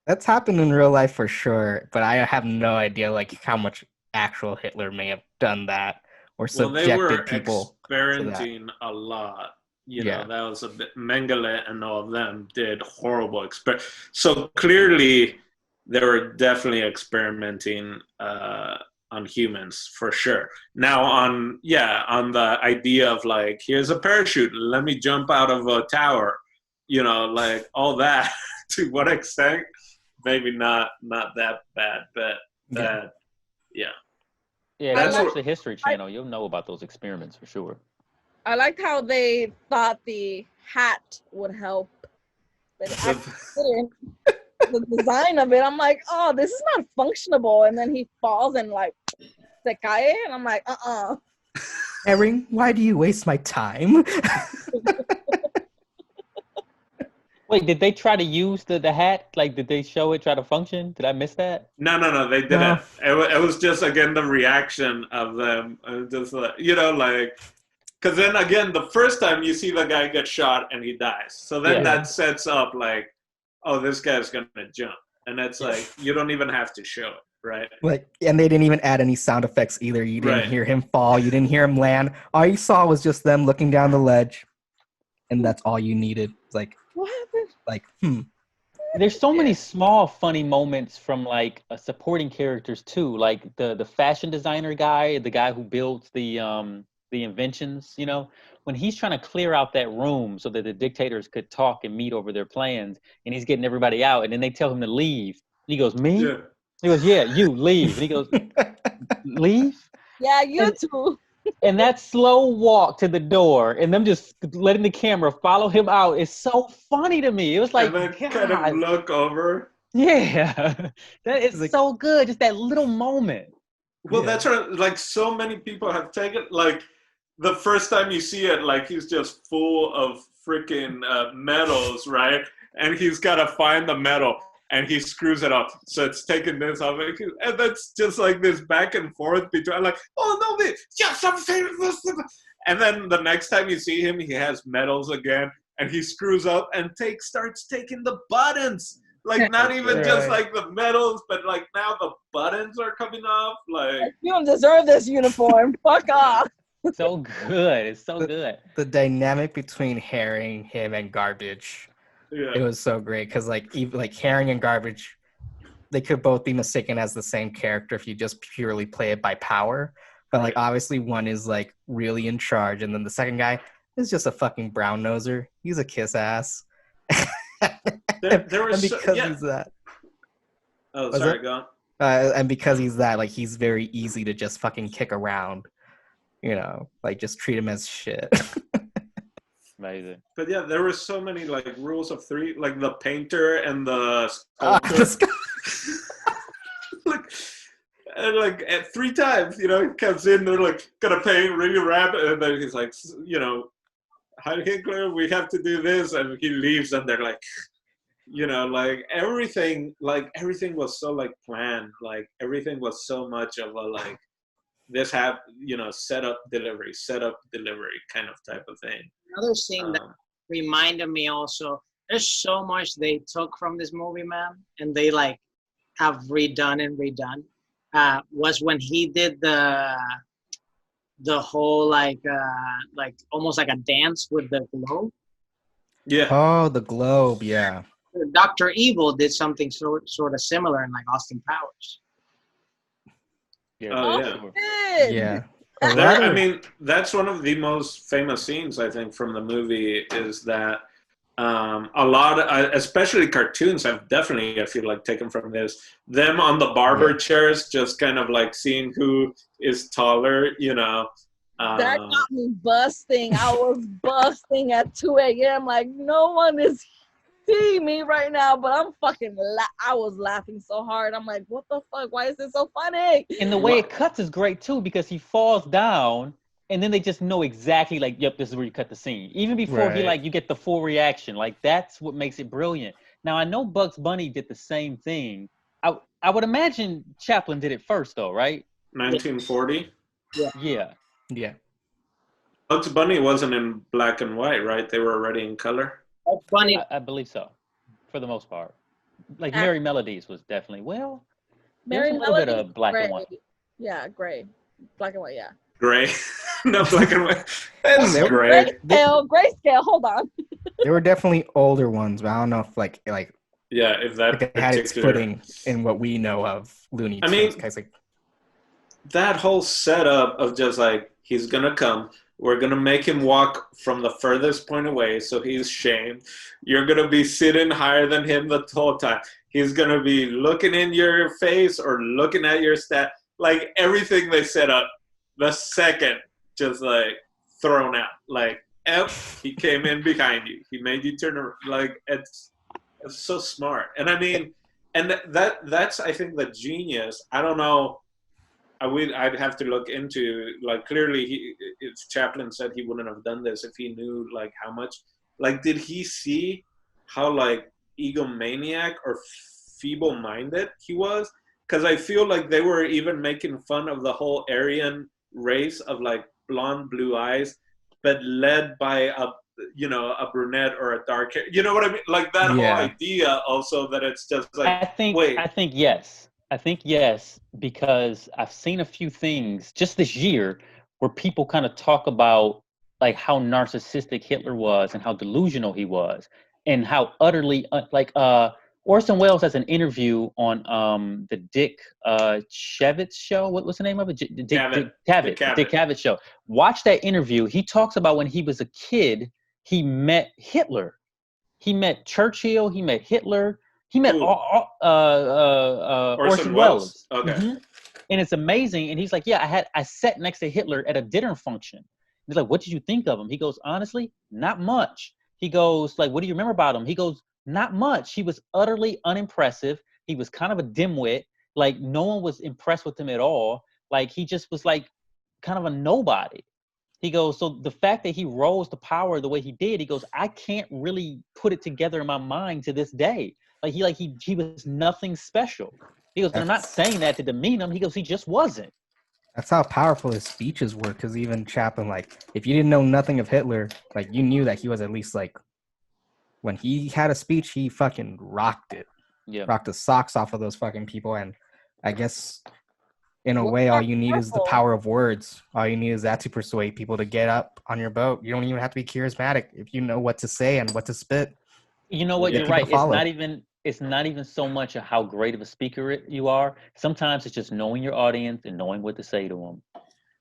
That's happened in real life for sure, but I have no idea how much actual Hitler may have done that or subjected people experimenting a lot. That was a bit. Mengele and all of them did horrible experiments. So clearly, they were definitely experimenting on humans for sure. Now on the idea of here's a parachute, let me jump out of a tower, all that. To what extent? Maybe not that bad, but Yeah, that's watch the History Channel. You'll know about those experiments for sure. I liked how they thought the hat would help, but I didn't. The design of it, I'm like, oh, this is not functionable. And then he falls and se cae, and I'm like, Erin, why do you waste my time? Wait, did they try to use the hat? Did they show it try to function? Did I miss that? No, they didn't. It was just, again, the reaction of them. Just because then, again, the first time you see the guy get shot and he dies. So then that sets up, oh, this guy's going to jump. And it's like, you don't even have to show it, right? Like, and they didn't even add any sound effects either. You didn't Right. hear him fall. You didn't hear him land. All you saw was just them looking down the ledge, and that's all you needed. It's like, What happened? like, There's so many Yeah. small funny moments from like supporting characters too, like the fashion designer guy, the guy who builds the inventions, you know, when he's trying to clear out that room so that the dictators could talk and meet over their plans, and he's getting everybody out, and then they tell him to leave. And he goes, "Me?" Yeah. He goes, "Yeah, you leave." And he goes, "Leave?" Yeah, you And- too. And that slow walk to the door and them just letting the camera follow him out is so funny to me. It was like, And then kind God, of look over. yeah, that is Like- so good. Just that little moment. Well, Yeah. that's what, like, so many people have taken, like, the first time you see it, like, he's just full of freaking metals, right? And he's got to find the metal, and he screws it up. So it's taking this off, and that's just like this back and forth between, I'm like, oh, no, yes, I'm saying this. And then the next time you see him, he has metals again, and he screws up and starts taking the buttons. Like, not even just Right. like the medals, but like now the buttons are coming off. Like, You don't deserve this uniform. Fuck off. So good. It's so good. the dynamic between Herring, him, and Garbage, yeah, it was so great because like even like Herring and Garbage, they could both be mistaken as the same character if you just purely play it by power. But like obviously one is like really in charge, and then the second guy is just a fucking brown noser. He's a kiss ass. there was and because yeah. he's that, Oh, Was sorry, it? go on. and because he's that, like he's very easy to just fucking kick around. You know, like just treat him as shit. Amazing. But yeah, there were so many like rules of three, like the painter and the The sculptor. like at 3 times, you know, he comes in, they're like gonna paint really rapid, and then he's like, you know, Hynkel, we have to do this, and he leaves, and they're like, you know, like everything was so like planned, like everything was so much of a like this you know, set up delivery kind of type of thing. Another scene that reminded me also, there's so much they took from this movie, man, and they like have redone and redone. Was when he did the whole like almost like a dance with the globe. Yeah. Oh, the globe, yeah. Dr. Evil did something sort of similar in like Austin Powers. Yeah. Oh, yeah. sure. Good. Yeah. I mean, that's one of the most famous scenes, I think, from the movie is that a lot of, especially cartoons, have definitely, I feel like, taken from this. Them on the barber chairs, just kind of like seeing who is taller, you know. That got me busting. I was busting at 2 a.m. Like, no one is seeing me right now, but I'm fucking I was laughing so hard. I'm like, what the fuck? Why is this so funny? And the way it cuts is great too, because he falls down and then they just know exactly like, yep, this is where you cut the scene. Even before he Right. like, you get the full reaction. Like that's what makes it brilliant. Now I know Bugs Bunny did the same thing. I would imagine Chaplin did it first though, right? 1940. Yeah. Yeah. Bugs Bunny wasn't in black and white, right? They were already in color. That's funny. I believe so, for the most part. Like Ah. Merry Melodies was definitely, well, Mary there's a little bit Melody, of black gray. and white. Yeah, gray. Black and white, yeah. Gray. No, black and white. That's They were great. Grayscale, hold on. There were definitely older ones, but I don't know if like Yeah, if that it had its particular... footing in what we know of Looney Tunes. I mean, 'cause, like, that whole setup of just like, he's gonna come, we're gonna make him walk from the furthest point away, so he's shamed. You're gonna be sitting higher than him the whole time. He's gonna be looking in your face or looking at your stat. Like everything they set up, the second just like thrown out. Like, he came in behind you. He made you turn around. Like it's so smart. And I mean, and that's I think the genius. I don't know. I'd have to look into, like, clearly if Chaplin said he wouldn't have done this if he knew like how much, like, did he see how like egomaniac or feeble-minded he was? Because I feel like they were even making fun of the whole Aryan race of like blonde blue eyes, but led by a brunette or a dark hair. You know what I mean? Like that whole idea also that it's just like, I think yes. I think yes, because I've seen a few things just this year where people kind of talk about like how narcissistic Hitler was and how delusional he was and how utterly Orson Welles has an interview on the Dick Cavett show. What's the name of it? Dick Cavett show. Watch that interview. He talks about when he was a kid, he met Hitler. He met Churchill. He met Hitler. He met Orson Welles. Okay. Mm-hmm. And it's amazing. And he's like, yeah, I sat next to Hitler at a dinner function. He's like, what did you think of him? He goes, honestly, not much. He goes, like, what do you remember about him? He goes, not much. He was utterly unimpressive. He was kind of a dimwit. Like, no one was impressed with him at all. Like, he just was like kind of a nobody. He goes, so the fact that he rose to power the way he did, he goes, I can't really put it together in my mind to this day. Like he was nothing special. He goes, and I'm not saying that to demean him. He goes, he just wasn't. That's how powerful his speeches were. Because even Chaplin, like, if you didn't know nothing of Hitler, like, you knew that he was at least like, when he had a speech, he fucking rocked it. Yeah, rocked the socks off of those fucking people. And I guess in a way, all you need is the power of words. All you need is that to persuade people to get up on your boat. You don't even have to be charismatic if you know what to say and what to spit. You know what? You're right. It's not even so much of how great of a speaker you are. Sometimes it's just knowing your audience and knowing what to say to them.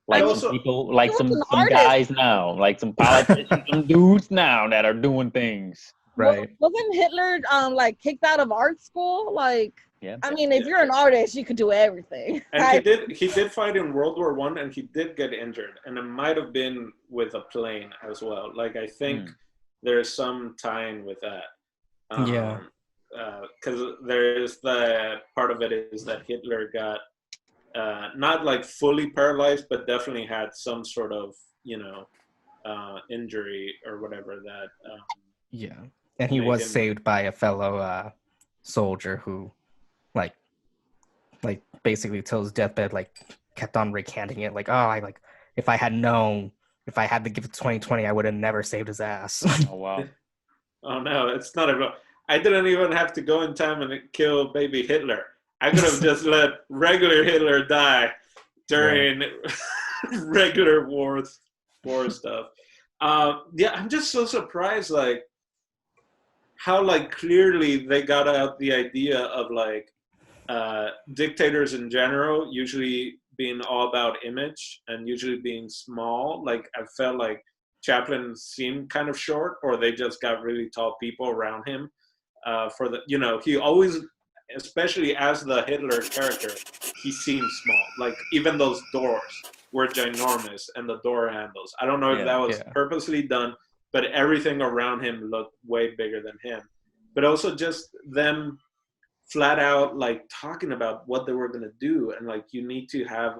Like some people, like some guys now, like some politicians, some dudes now that are doing things. Right. Wasn't Hitler like kicked out of art school? Like, yeah. I mean, if you're an artist, you could do everything. And he did fight in World War I, and he did get injured, and it might have been with a plane as well. Like, I think there's some tying with that. Because there's the part of it is that Hitler got not like fully paralyzed, but definitely had some sort of injury or whatever that. And he was saved by a fellow soldier who, like basically till his deathbed, like kept on recanting it, like, if I had known, if I had to give it 2020, I would have never saved his ass. Oh wow. Oh no, it's not about. I didn't even have to go in time and kill baby Hitler. I could have just let regular Hitler die during regular war stuff. I'm just so surprised, like, how, like, clearly they got out the idea of, like, dictators in general usually being all about image and usually being small. Like, I felt like Chaplin seemed kind of short, or they just got really tall people around him. He always, especially as the Hitler character, he seemed small. Like, even those doors were ginormous, and the door handles. I don't know if that was purposely done, but everything around him looked way bigger than him. But also just them flat out, like, talking about what they were going to do, and, like, you need to have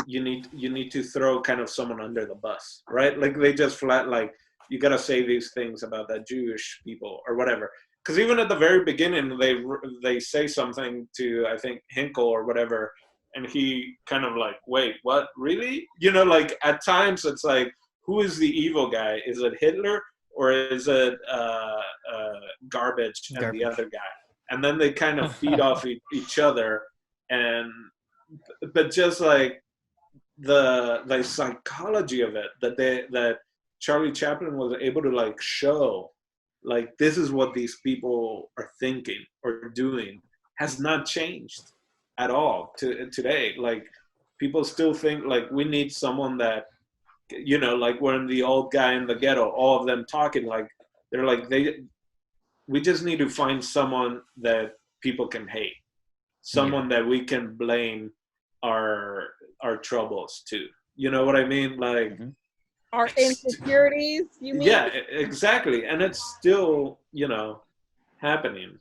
you need to throw kind of someone under the bus, right? Like, they just flat, like, you got to say these things about that Jewish people or whatever. Because even at the very beginning, they say something to, I think, Hynkel or whatever, and he kind of like, wait, what, really? Like, at times it's like, who is the evil guy? Is it Hitler, or is it Garbage and the other guy? And then they kind of feed off each other, but just like the psychology of it, that Charlie Chaplin was able to, like, show, like, this is what these people are thinking or doing, has not changed at all to today. Like, people still think, like, we need someone that, like, when the old guy in the ghetto, all of them talking, like, they're like, we just need to find someone that people can hate, someone that we can blame our troubles to. You know what I mean? Like, our insecurities, you mean? Yeah, exactly. And it's still, happening.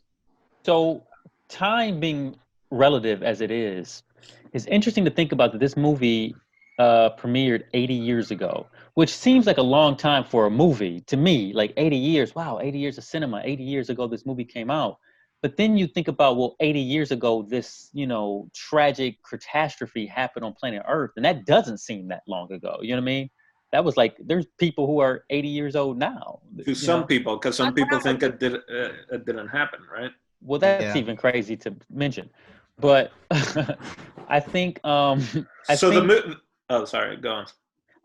So, time being relative as it is, it's interesting to think about that this movie premiered 80 years ago, which seems like a long time for a movie to me. Like, 80 years, wow, 80 years of cinema, 80 years ago this movie came out. But then you think about, well, 80 years ago, this, tragic catastrophe happened on planet Earth, and that doesn't seem that long ago. You know what I mean? That was like, there's people who are 80 years old now. To some people, because some My people grandma think it didn't happen, right? Well, that's Yeah. even crazy to mention. But I think So oh, sorry, go on.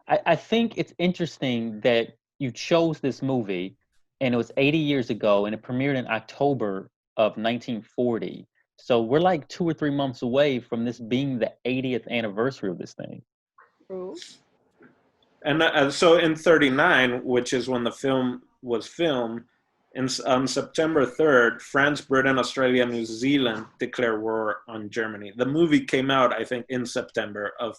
I think it's interesting that you chose this movie, and it was 80 years ago, and it premiered in October of 1940. So we're like 2 or 3 months away from this being the 80th anniversary of this thing. True. And so in 39, which is when the film was filmed, on September 3rd, France, Britain, Australia, New Zealand declared war on Germany. The movie came out, I think, in September of,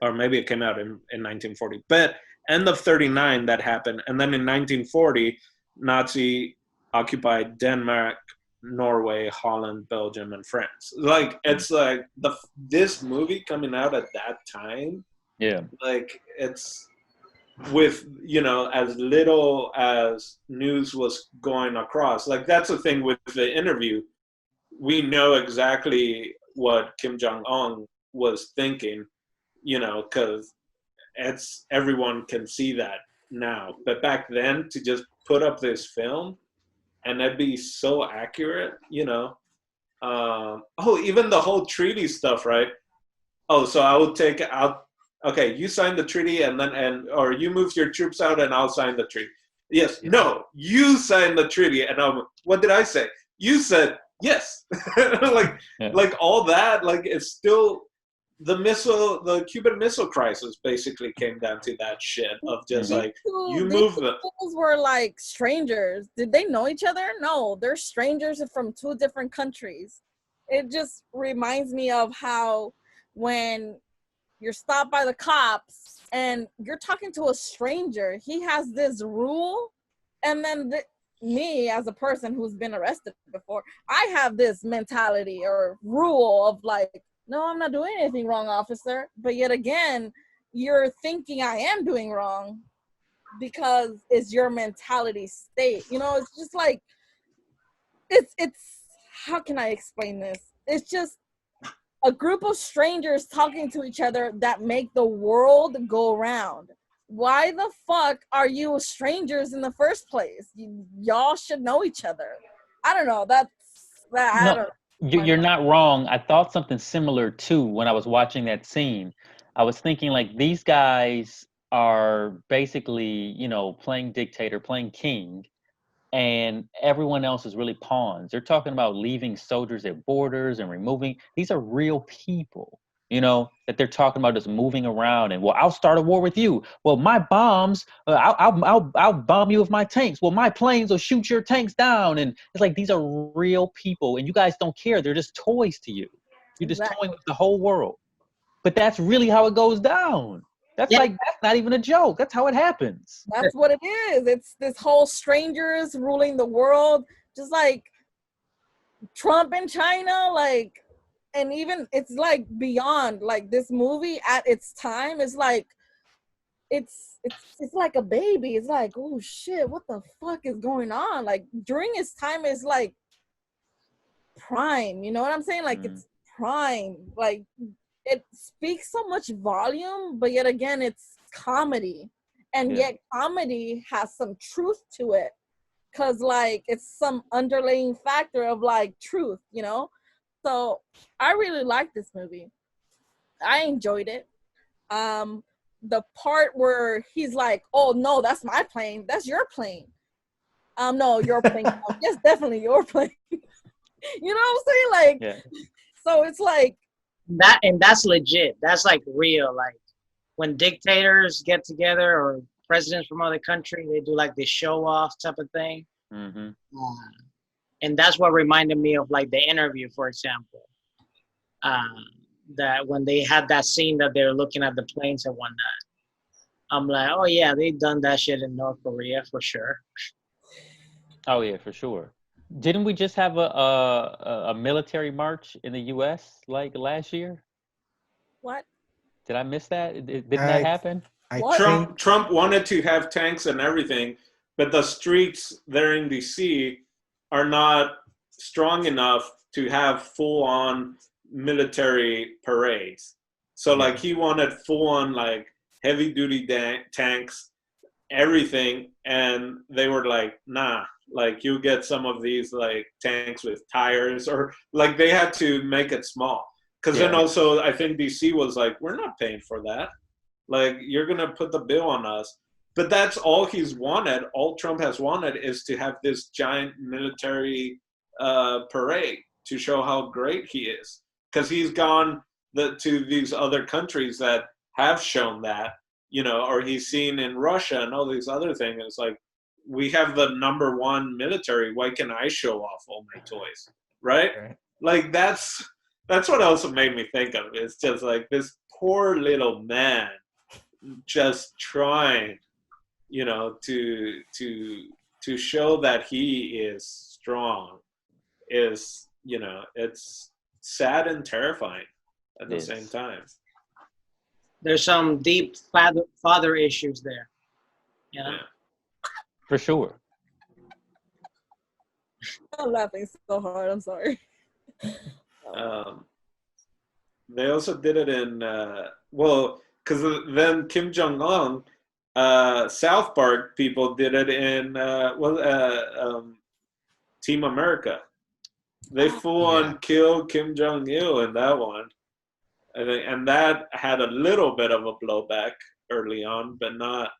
or maybe it came out in 1940. But end of 39, that happened. And then in 1940, Nazi occupied Denmark, Norway, Holland, Belgium, and France. Like, it's like this movie coming out at that time, Yeah. like, it's with, you know, as little as news was going across. Like, that's the thing with the interview. We know exactly what Kim Jong-un was thinking, you know, because everyone can see that now. But back then, to just put up this film and it'd be so accurate, you know. Oh, even the whole treaty stuff, right? Oh, so I will take out. Okay, you sign the treaty, or you move your troops out, and I'll sign the treaty. Yes, Yeah. no, you signed the treaty, and what did I say? You said yes. like, Yeah. like all that. Like, it's still the Cuban Missile Crisis basically came down to that shit of just like you move the. These were like strangers. Did they know each other? No, they're strangers from two different countries. It just reminds me of how when you're stopped by the cops and you're talking to a stranger, he has this rule, and then me as a person who's been arrested before, I have this mentality or rule of like, no, I'm not doing anything wrong, officer. But yet again, you're thinking I am doing wrong because it's your mentality state. You know, it's just like, it's how can I explain this? It's just a group of strangers talking to each other that make the world go round. Why the fuck are you strangers in the first place? Y'all should know each other. I don't know. I No, don't you're not wrong. I thought something similar too when I was watching that scene. I was thinking like these guys are basically, you know, playing dictator, playing king, and everyone else is really pawns. They're talking about leaving soldiers at borders and removing. These are real people, you know, that they're talking about just moving around and, well, I'll start a war with you. Well, my bombs, I'll bomb you with my tanks. Well, my planes will shoot your tanks down. And it's like, these are real people and you guys don't care. They're just toys to you. You're just Exactly. toying with the whole world. But that's really how it goes down. That's Yeah. like, that's not even a joke. That's how it happens. That's what it is. It's this whole strangers ruling the world, just like Trump in China, like, and even it's like beyond like this movie at its time is like it's like a baby. It's like, oh shit, what the fuck is going on? Like during its time is like prime, you know what I'm saying? Like it's prime. Like it speaks so much volume, but yet again it's comedy. And yet comedy has some truth to it. Cause like it's some underlying factor of like truth, you know? So I really like this movie. I enjoyed it. The part where he's like, oh no, that's my plane. That's your plane. No, your plane. Yes, definitely your plane. You know what I'm saying? Like, Yeah. so it's like that, and that's legit. That's like real. Like when dictators get together or presidents from other country, they do like this show off type of thing. Mm-hmm. And that's what reminded me of like the interview, for example. That when they had that scene that they're looking at the planes and whatnot, I'm like, oh yeah, they've done that shit in North Korea for sure. Oh yeah, for sure. Didn't we just have a military march in the U.S. like last year? what? Did I miss that? Didn't that happen? Trump wanted to have tanks and everything, but the streets there in DC are not strong enough to have full-on military parades. So like he wanted full-on like heavy duty tanks, everything, and they were like, nah, like you get some of these like tanks with tires, or like they had to make it small. Because then also I think DC was like, we're not paying for that. Like, you're going to put the bill on us. But that's all he's wanted. All Trump has wanted is to have this giant military parade to show how great he is. Because he's gone to these other countries that have shown that, you know, or he's seen in Russia and all these other things. It's like, we have the #1 military. Why can I show off all my toys? Right? Like, that's what also made me think of it. It's just like this poor little man just trying, you know, to show that he is strong is, you know, it's sad and terrifying at the same time. There's some deep father issues there, you know? Yeah. For sure. I'm laughing so hard. I'm sorry. They also did it in because then Kim Jong-un, South Park people did it in Team America. They full on killed Kim Jong-il in that one, I think, and that had a little bit of a blowback early on, but not.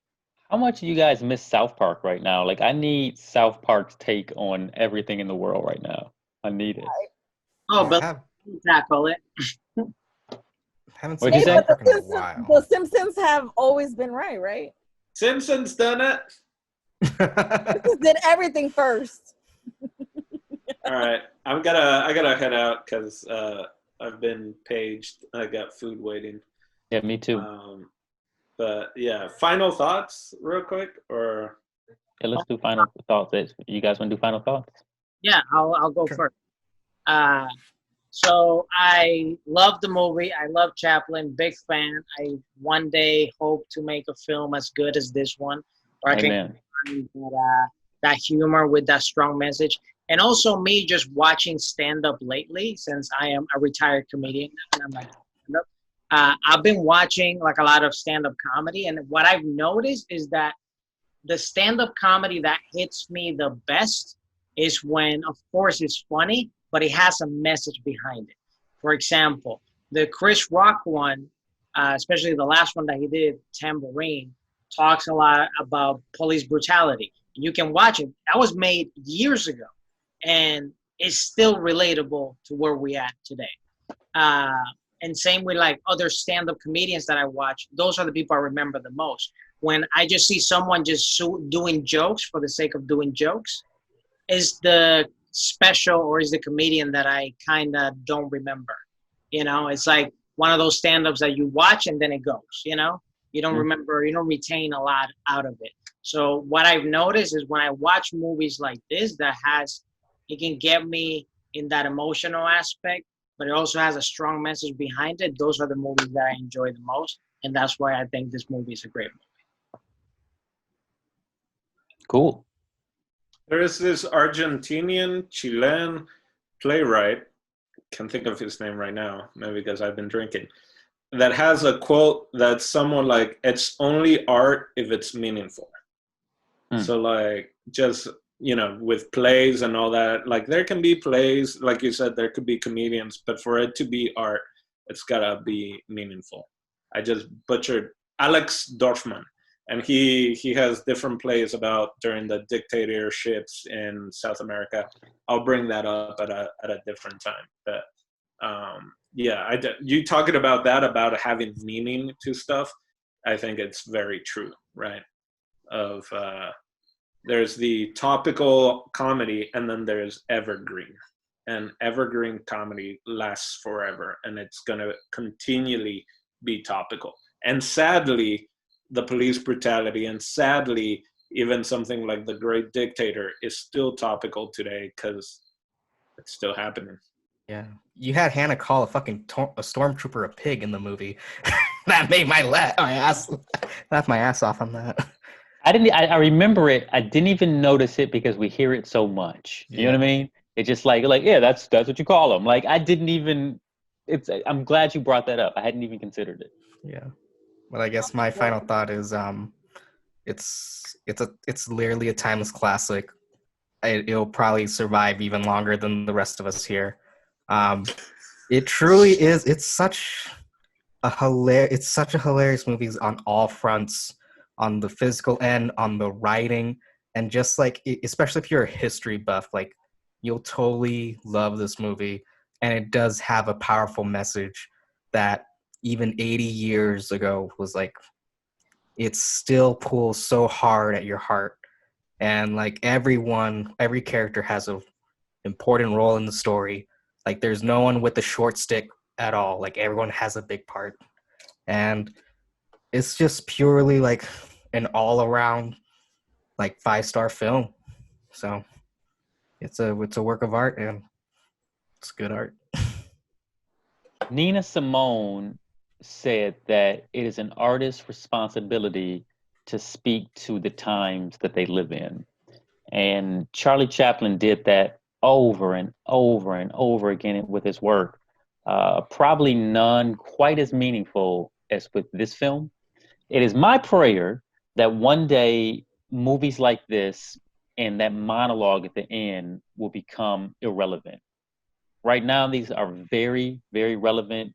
How much do you guys miss South Park right now? Like, I need South Park's take on everything in the world right now. I need it. Oh, but tackle it. Haven't What'd you seen say? South Park in a while. The Simpsons have always been right? Simpsons done it. Simpsons did everything first. All right, I gotta head out because I've been paged. I got food waiting. Yeah, me too. But yeah, final thoughts, real quick, or Yeah, let's do final thoughts. You guys want to do final thoughts? Yeah, I'll go first. So I love the movie. I love Chaplin. Big fan. I one day hope to make a film as good as this one, where I can find that humor with that strong message. And also me just watching stand-up lately, since I am a retired comedian and I'm like stand-up. I've been watching like a lot of stand-up comedy, and what I've noticed is that the stand-up comedy that hits me the best is when, of course, it's funny, but it has a message behind it. For example, the Chris Rock one, especially the last one that he did, Tambourine, talks a lot about police brutality. You can watch it. That was made years ago, and it's still relatable to where we at today. And same with like other stand-up comedians that I watch. Those are the people I remember the most. When I just see someone just doing jokes for the sake of doing jokes, is the special or is the comedian that I kind of don't remember. You know, it's like one of those stand-ups that you watch and then it goes, you know? You don't remember, you don't retain a lot out of it. So what I've noticed is when I watch movies like this it can get me in that emotional aspect, but it also has a strong message behind it. Those are the movies that I enjoy the most. And that's why I think this movie is a great movie. Cool. There is this Argentinian, Chilean playwright, can't think of his name right now, maybe because I've been drinking, that has a quote that's somewhat like, it's only art if it's meaningful. So like, just, you know, with plays and all that, like there can be plays, like you said, there could be comedians, but for it to be art, it's gotta be meaningful. I just butchered Alex Dorfman. And he has different plays about during the dictatorships in South America. I'll bring that up at a different time. But yeah, you talking about that, about having meaning to stuff, I think it's very true, right? Of there's the topical comedy, and then there's evergreen. And evergreen comedy lasts forever, and it's going to continually be topical. And sadly, the police brutality, and sadly, even something like The Great Dictator is still topical today because it's still happening. Yeah, you had Hannah call a fucking a stormtrooper a pig in the movie. That made my laugh my ass off on that. I remember it. I didn't even notice it because we hear it so much. You know what I mean? It's just like yeah, that's what you call them. Like I didn't even. I'm glad you brought that up. I hadn't even considered it. Yeah. But I guess my final thought is it's literally a timeless classic. It'll probably survive even longer than the rest of us here. It truly is. It's such a hilarious movie on all fronts, on the physical end, on the writing, and just like especially if you're a history buff, like you'll totally love this movie. And it does have a powerful message that even 80 years ago was like, it still pulls so hard at your heart. And like every character has a important role in the story. Like there's no one with a short stick at all. Like everyone has a big part. And it's just purely like an all around like 5-star film. So it's a work of art, and it's good art. Nina Simone said that it is an artist's responsibility to speak to the times that they live in. And Charlie Chaplin did that over and over and over again with his work. Probably none quite as meaningful as with this film. It is my prayer that one day movies like this and that monologue at the end will become irrelevant. Right now, these are very, very relevant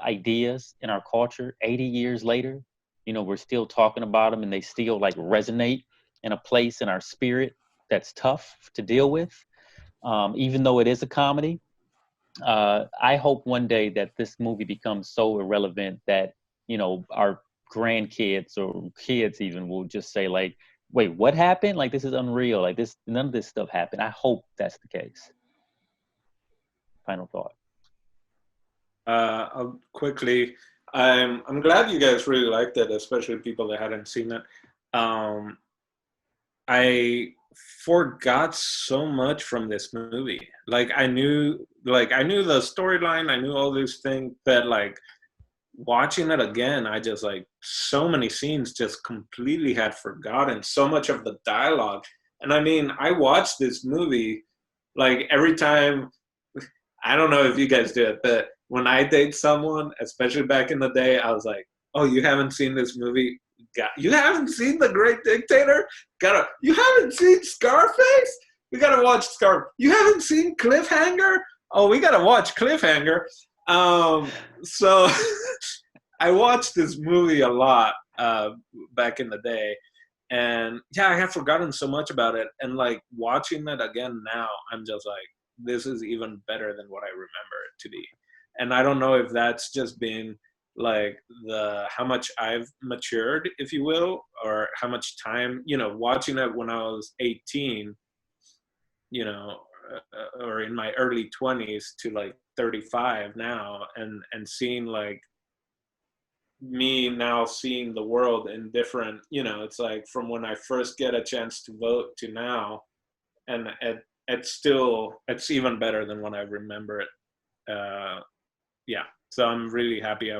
ideas in our culture. 80 years later, you know, we're still talking about them and they still like resonate in a place in our spirit that's tough to deal with, even though it is a comedy. I hope one day that this movie becomes so irrelevant that, you know, our grandkids or kids even will just say like, wait, what happened? Like, this is unreal. Like this, none of this stuff happened. I hope that's the case. Final thought. I'll quickly. I'm glad you guys really liked it, especially people that hadn't seen it. I forgot so much from this movie. Like I knew the storyline, I knew all these things, but like watching it again, I just like so many scenes just completely had forgotten so much of the dialogue. And I mean, I watched this movie like every time. I don't know if you guys do it, but when I date someone, especially back in the day, I was like, "Oh, you haven't seen this movie? You haven't seen The Great Dictator? You haven't seen Scarface? We gotta watch Scar. You haven't seen Cliffhanger? Oh, we gotta watch Cliffhanger." So I watched this movie a lot back in the day, and yeah, I have forgotten so much about it. And like watching it again now, I'm just like, this is even better than what I remember it to be. And I don't know if that's just been like how much I've matured, if you will, or how much time, you know, watching it when I was 18, you know, or in my early 20s to like 35 now, and seeing like me now seeing the world in different, you know, it's like from when I first get a chance to vote to now, and it's even better than when I remember it. Yeah, so I'm really happy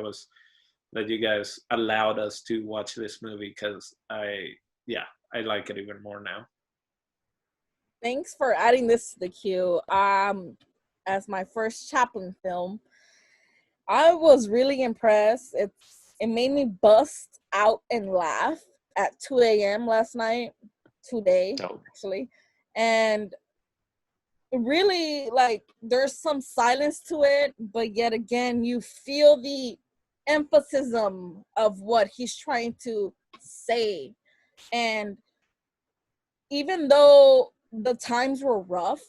that you guys allowed us to watch this movie, because I like it even more now. Thanks for adding this to the queue. As my first Chaplin film, I was really impressed. It made me bust out and laugh at 2 a.m. last night, today actually, and really like there's some silence to it, but yet again you feel the emphasis of what he's trying to say. And even though the times were rough,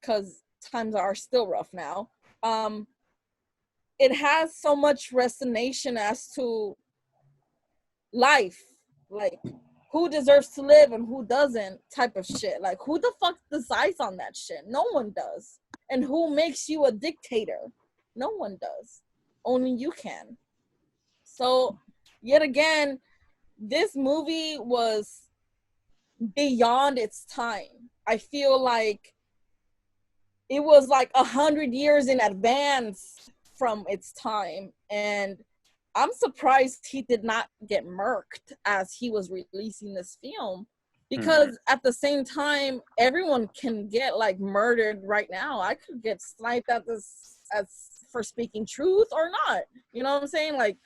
because times are still rough now, it has so much resonation as to life, like who deserves to live and who doesn't type of shit. Like, who the fuck decides on that shit? No one does. And who makes you a dictator? No one does. Only you can. So, yet again, this movie was beyond its time. I feel like it was like 100 years in advance from its time. And I'm surprised he did not get murked as he was releasing this film, because at the same time, everyone can get like murdered right now. I could get sniped at this as for speaking truth or not. You know what I'm saying? Like,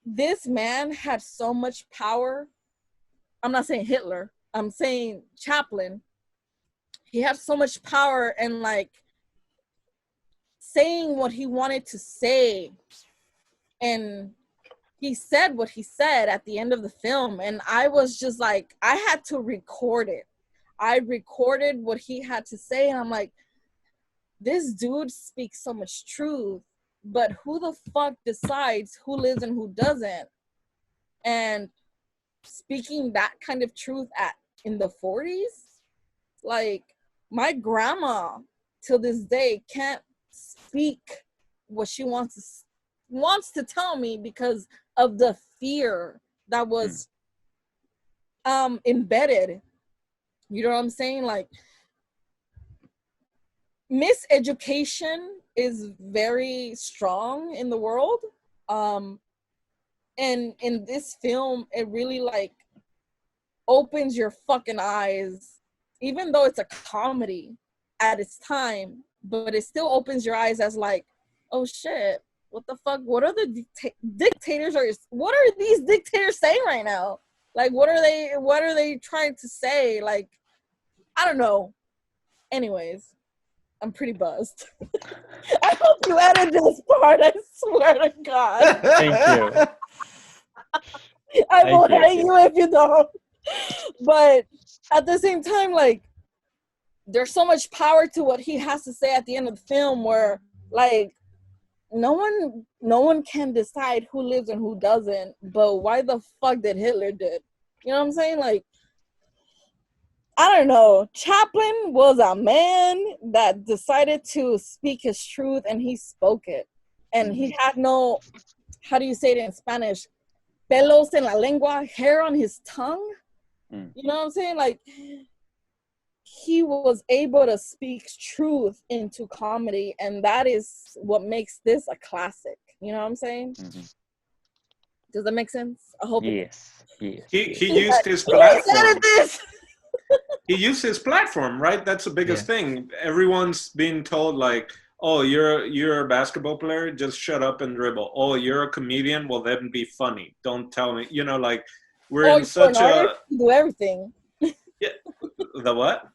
this man had so much power. I'm not saying Hitler, I'm saying Chaplin. He had so much power and like saying what he wanted to say, and he said what he said at the end of the film, and I was just like, I had to record it. I recorded what he had to say, and I'm like, this dude speaks so much truth, but who the fuck decides who lives and who doesn't? And speaking that kind of truth in the 40s, like my grandma till this day can't speak what she wants to tell me because of the fear that was embedded. You know what I'm saying? Like, miseducation is very strong in the world. And in this film, it really like opens your fucking eyes, even though it's a comedy at its time, but it still opens your eyes as like, oh shit, what the fuck? What are the dictators what are these dictators saying right now? Like, what are they trying to say? Like, I don't know. Anyways, I'm pretty buzzed. I hope you edit this part, I swear to God. Thank you. I will hate you if you don't. But at the same time, like, there's so much power to what he has to say at the end of the film where, like, no one can decide who lives and who doesn't, but why the fuck did Hitler did? You know what I'm saying? Like, I don't know. Chaplin was a man that decided to speak his truth, and he spoke it. And he had no, how do you say it in Spanish? Pelos en la lengua, hair on his tongue. You know what I'm saying? Like, he was able to speak truth into comedy, and that is what makes this a classic. You know what I'm saying? Does that make sense? I hope. Yes. He used his platform. He used his platform, right? That's the biggest thing. Everyone's being told like, oh, you're a basketball player, just shut up and dribble. Oh, you're a comedian, well then be funny. Don't tell me, you know, like we're in such a do everything. Yeah. The what?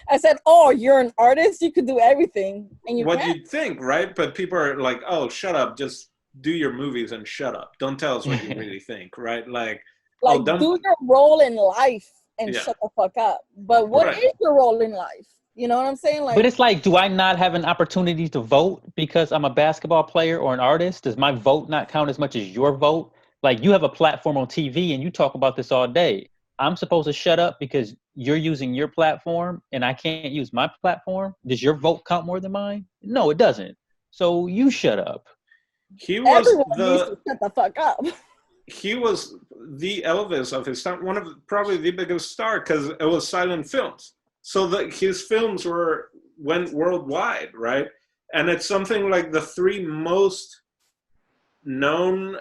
I said, oh, you're an artist, you could do everything. And you what you'd think, right? But people are like, oh, shut up, just do your movies and shut up. Don't tell us what you really think, right? Like oh, do your role in life and shut the fuck up. But what is your role in life? You know what I'm saying? Like, but it's like, do I not have an opportunity to vote because I'm a basketball player or an artist? Does my vote not count as much as your vote? Like, you have a platform on TV and you talk about this all day. I'm supposed to shut up because you're using your platform and I can't use my platform? Does your vote count more than mine? No, it doesn't. So you shut up. Everyone needs to shut the fuck up. He was the Elvis of his time, one of probably the biggest star because it was silent films. So his films went worldwide, right? And it's something like the three most known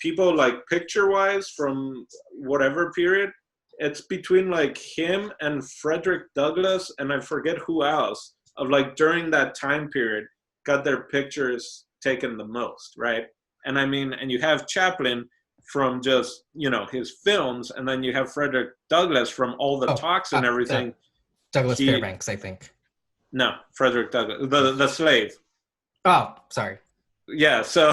people, like picture-wise, from whatever period. It's between like him and Frederick Douglass, and I forget who else, of like during that time period, got their pictures taken the most, right? And I mean, and you have Chaplin from just, you know, his films, and then you have Frederick Douglass from all the talks and everything. Douglas Fairbanks, I think. No, Frederick Douglass, the slave. Oh, sorry. Yeah, so,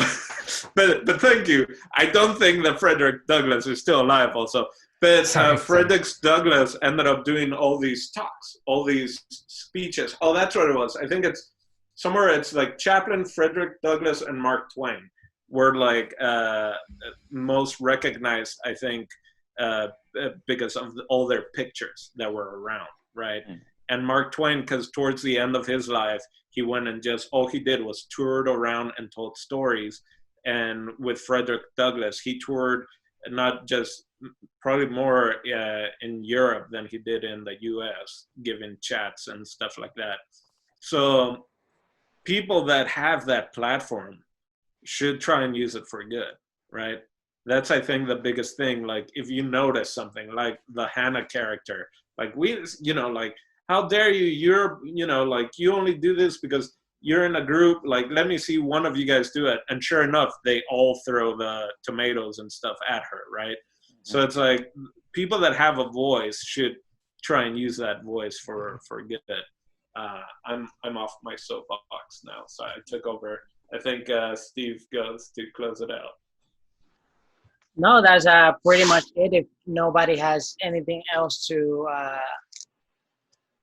but thank you. I don't think that Frederick Douglass is still alive also. But Frederick Douglass ended up doing all these talks, all these speeches. Oh, that's what it was. I think it's somewhere it's like Chaplin, Frederick Douglass, and Mark Twain were like most recognized, I think, because of all their pictures that were around, right? And Mark Twain, because towards the end of his life, he went and just, all he did was toured around and told stories. And with Frederick Douglass, he toured not just, probably more in Europe than he did in the US, giving chats and stuff like that. So people that have that platform should try and use it for good, right? That's, I think, the biggest thing. Like, if you notice something like the Hannah character, like you know, like, how dare you, you're, you know, like, you only do this because you're in a group, like, let me see one of you guys do it. And sure enough, they all throw the tomatoes and stuff at her, right? So it's like people that have a voice should try and use that voice for good. I'm off my soapbox now, so I took over. I think Steve goes to close it out. No, that's pretty much it. If nobody has anything else to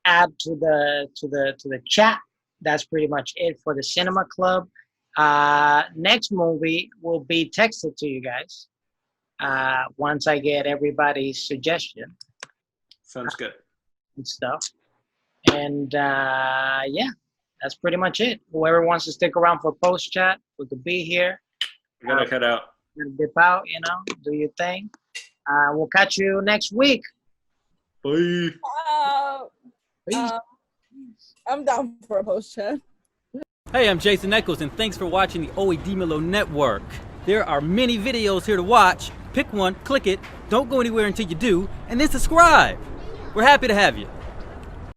add to the chat, that's pretty much it for the Cinema Club. Next movie will be texted to you guys once I get everybody's suggestion. Sounds good. And stuff. And yeah, that's pretty much it. Whoever wants to stick around for post chat, we could be here. I'm gonna head out. Dip out, do your thing. We'll catch you next week. Bye. I'm down for a post chat. Hey, I'm Jason Eccles, and thanks for watching the OEDMILO Network. There are many videos here to watch. Pick one, click it, don't go anywhere until you do, and then subscribe. We're happy to have you.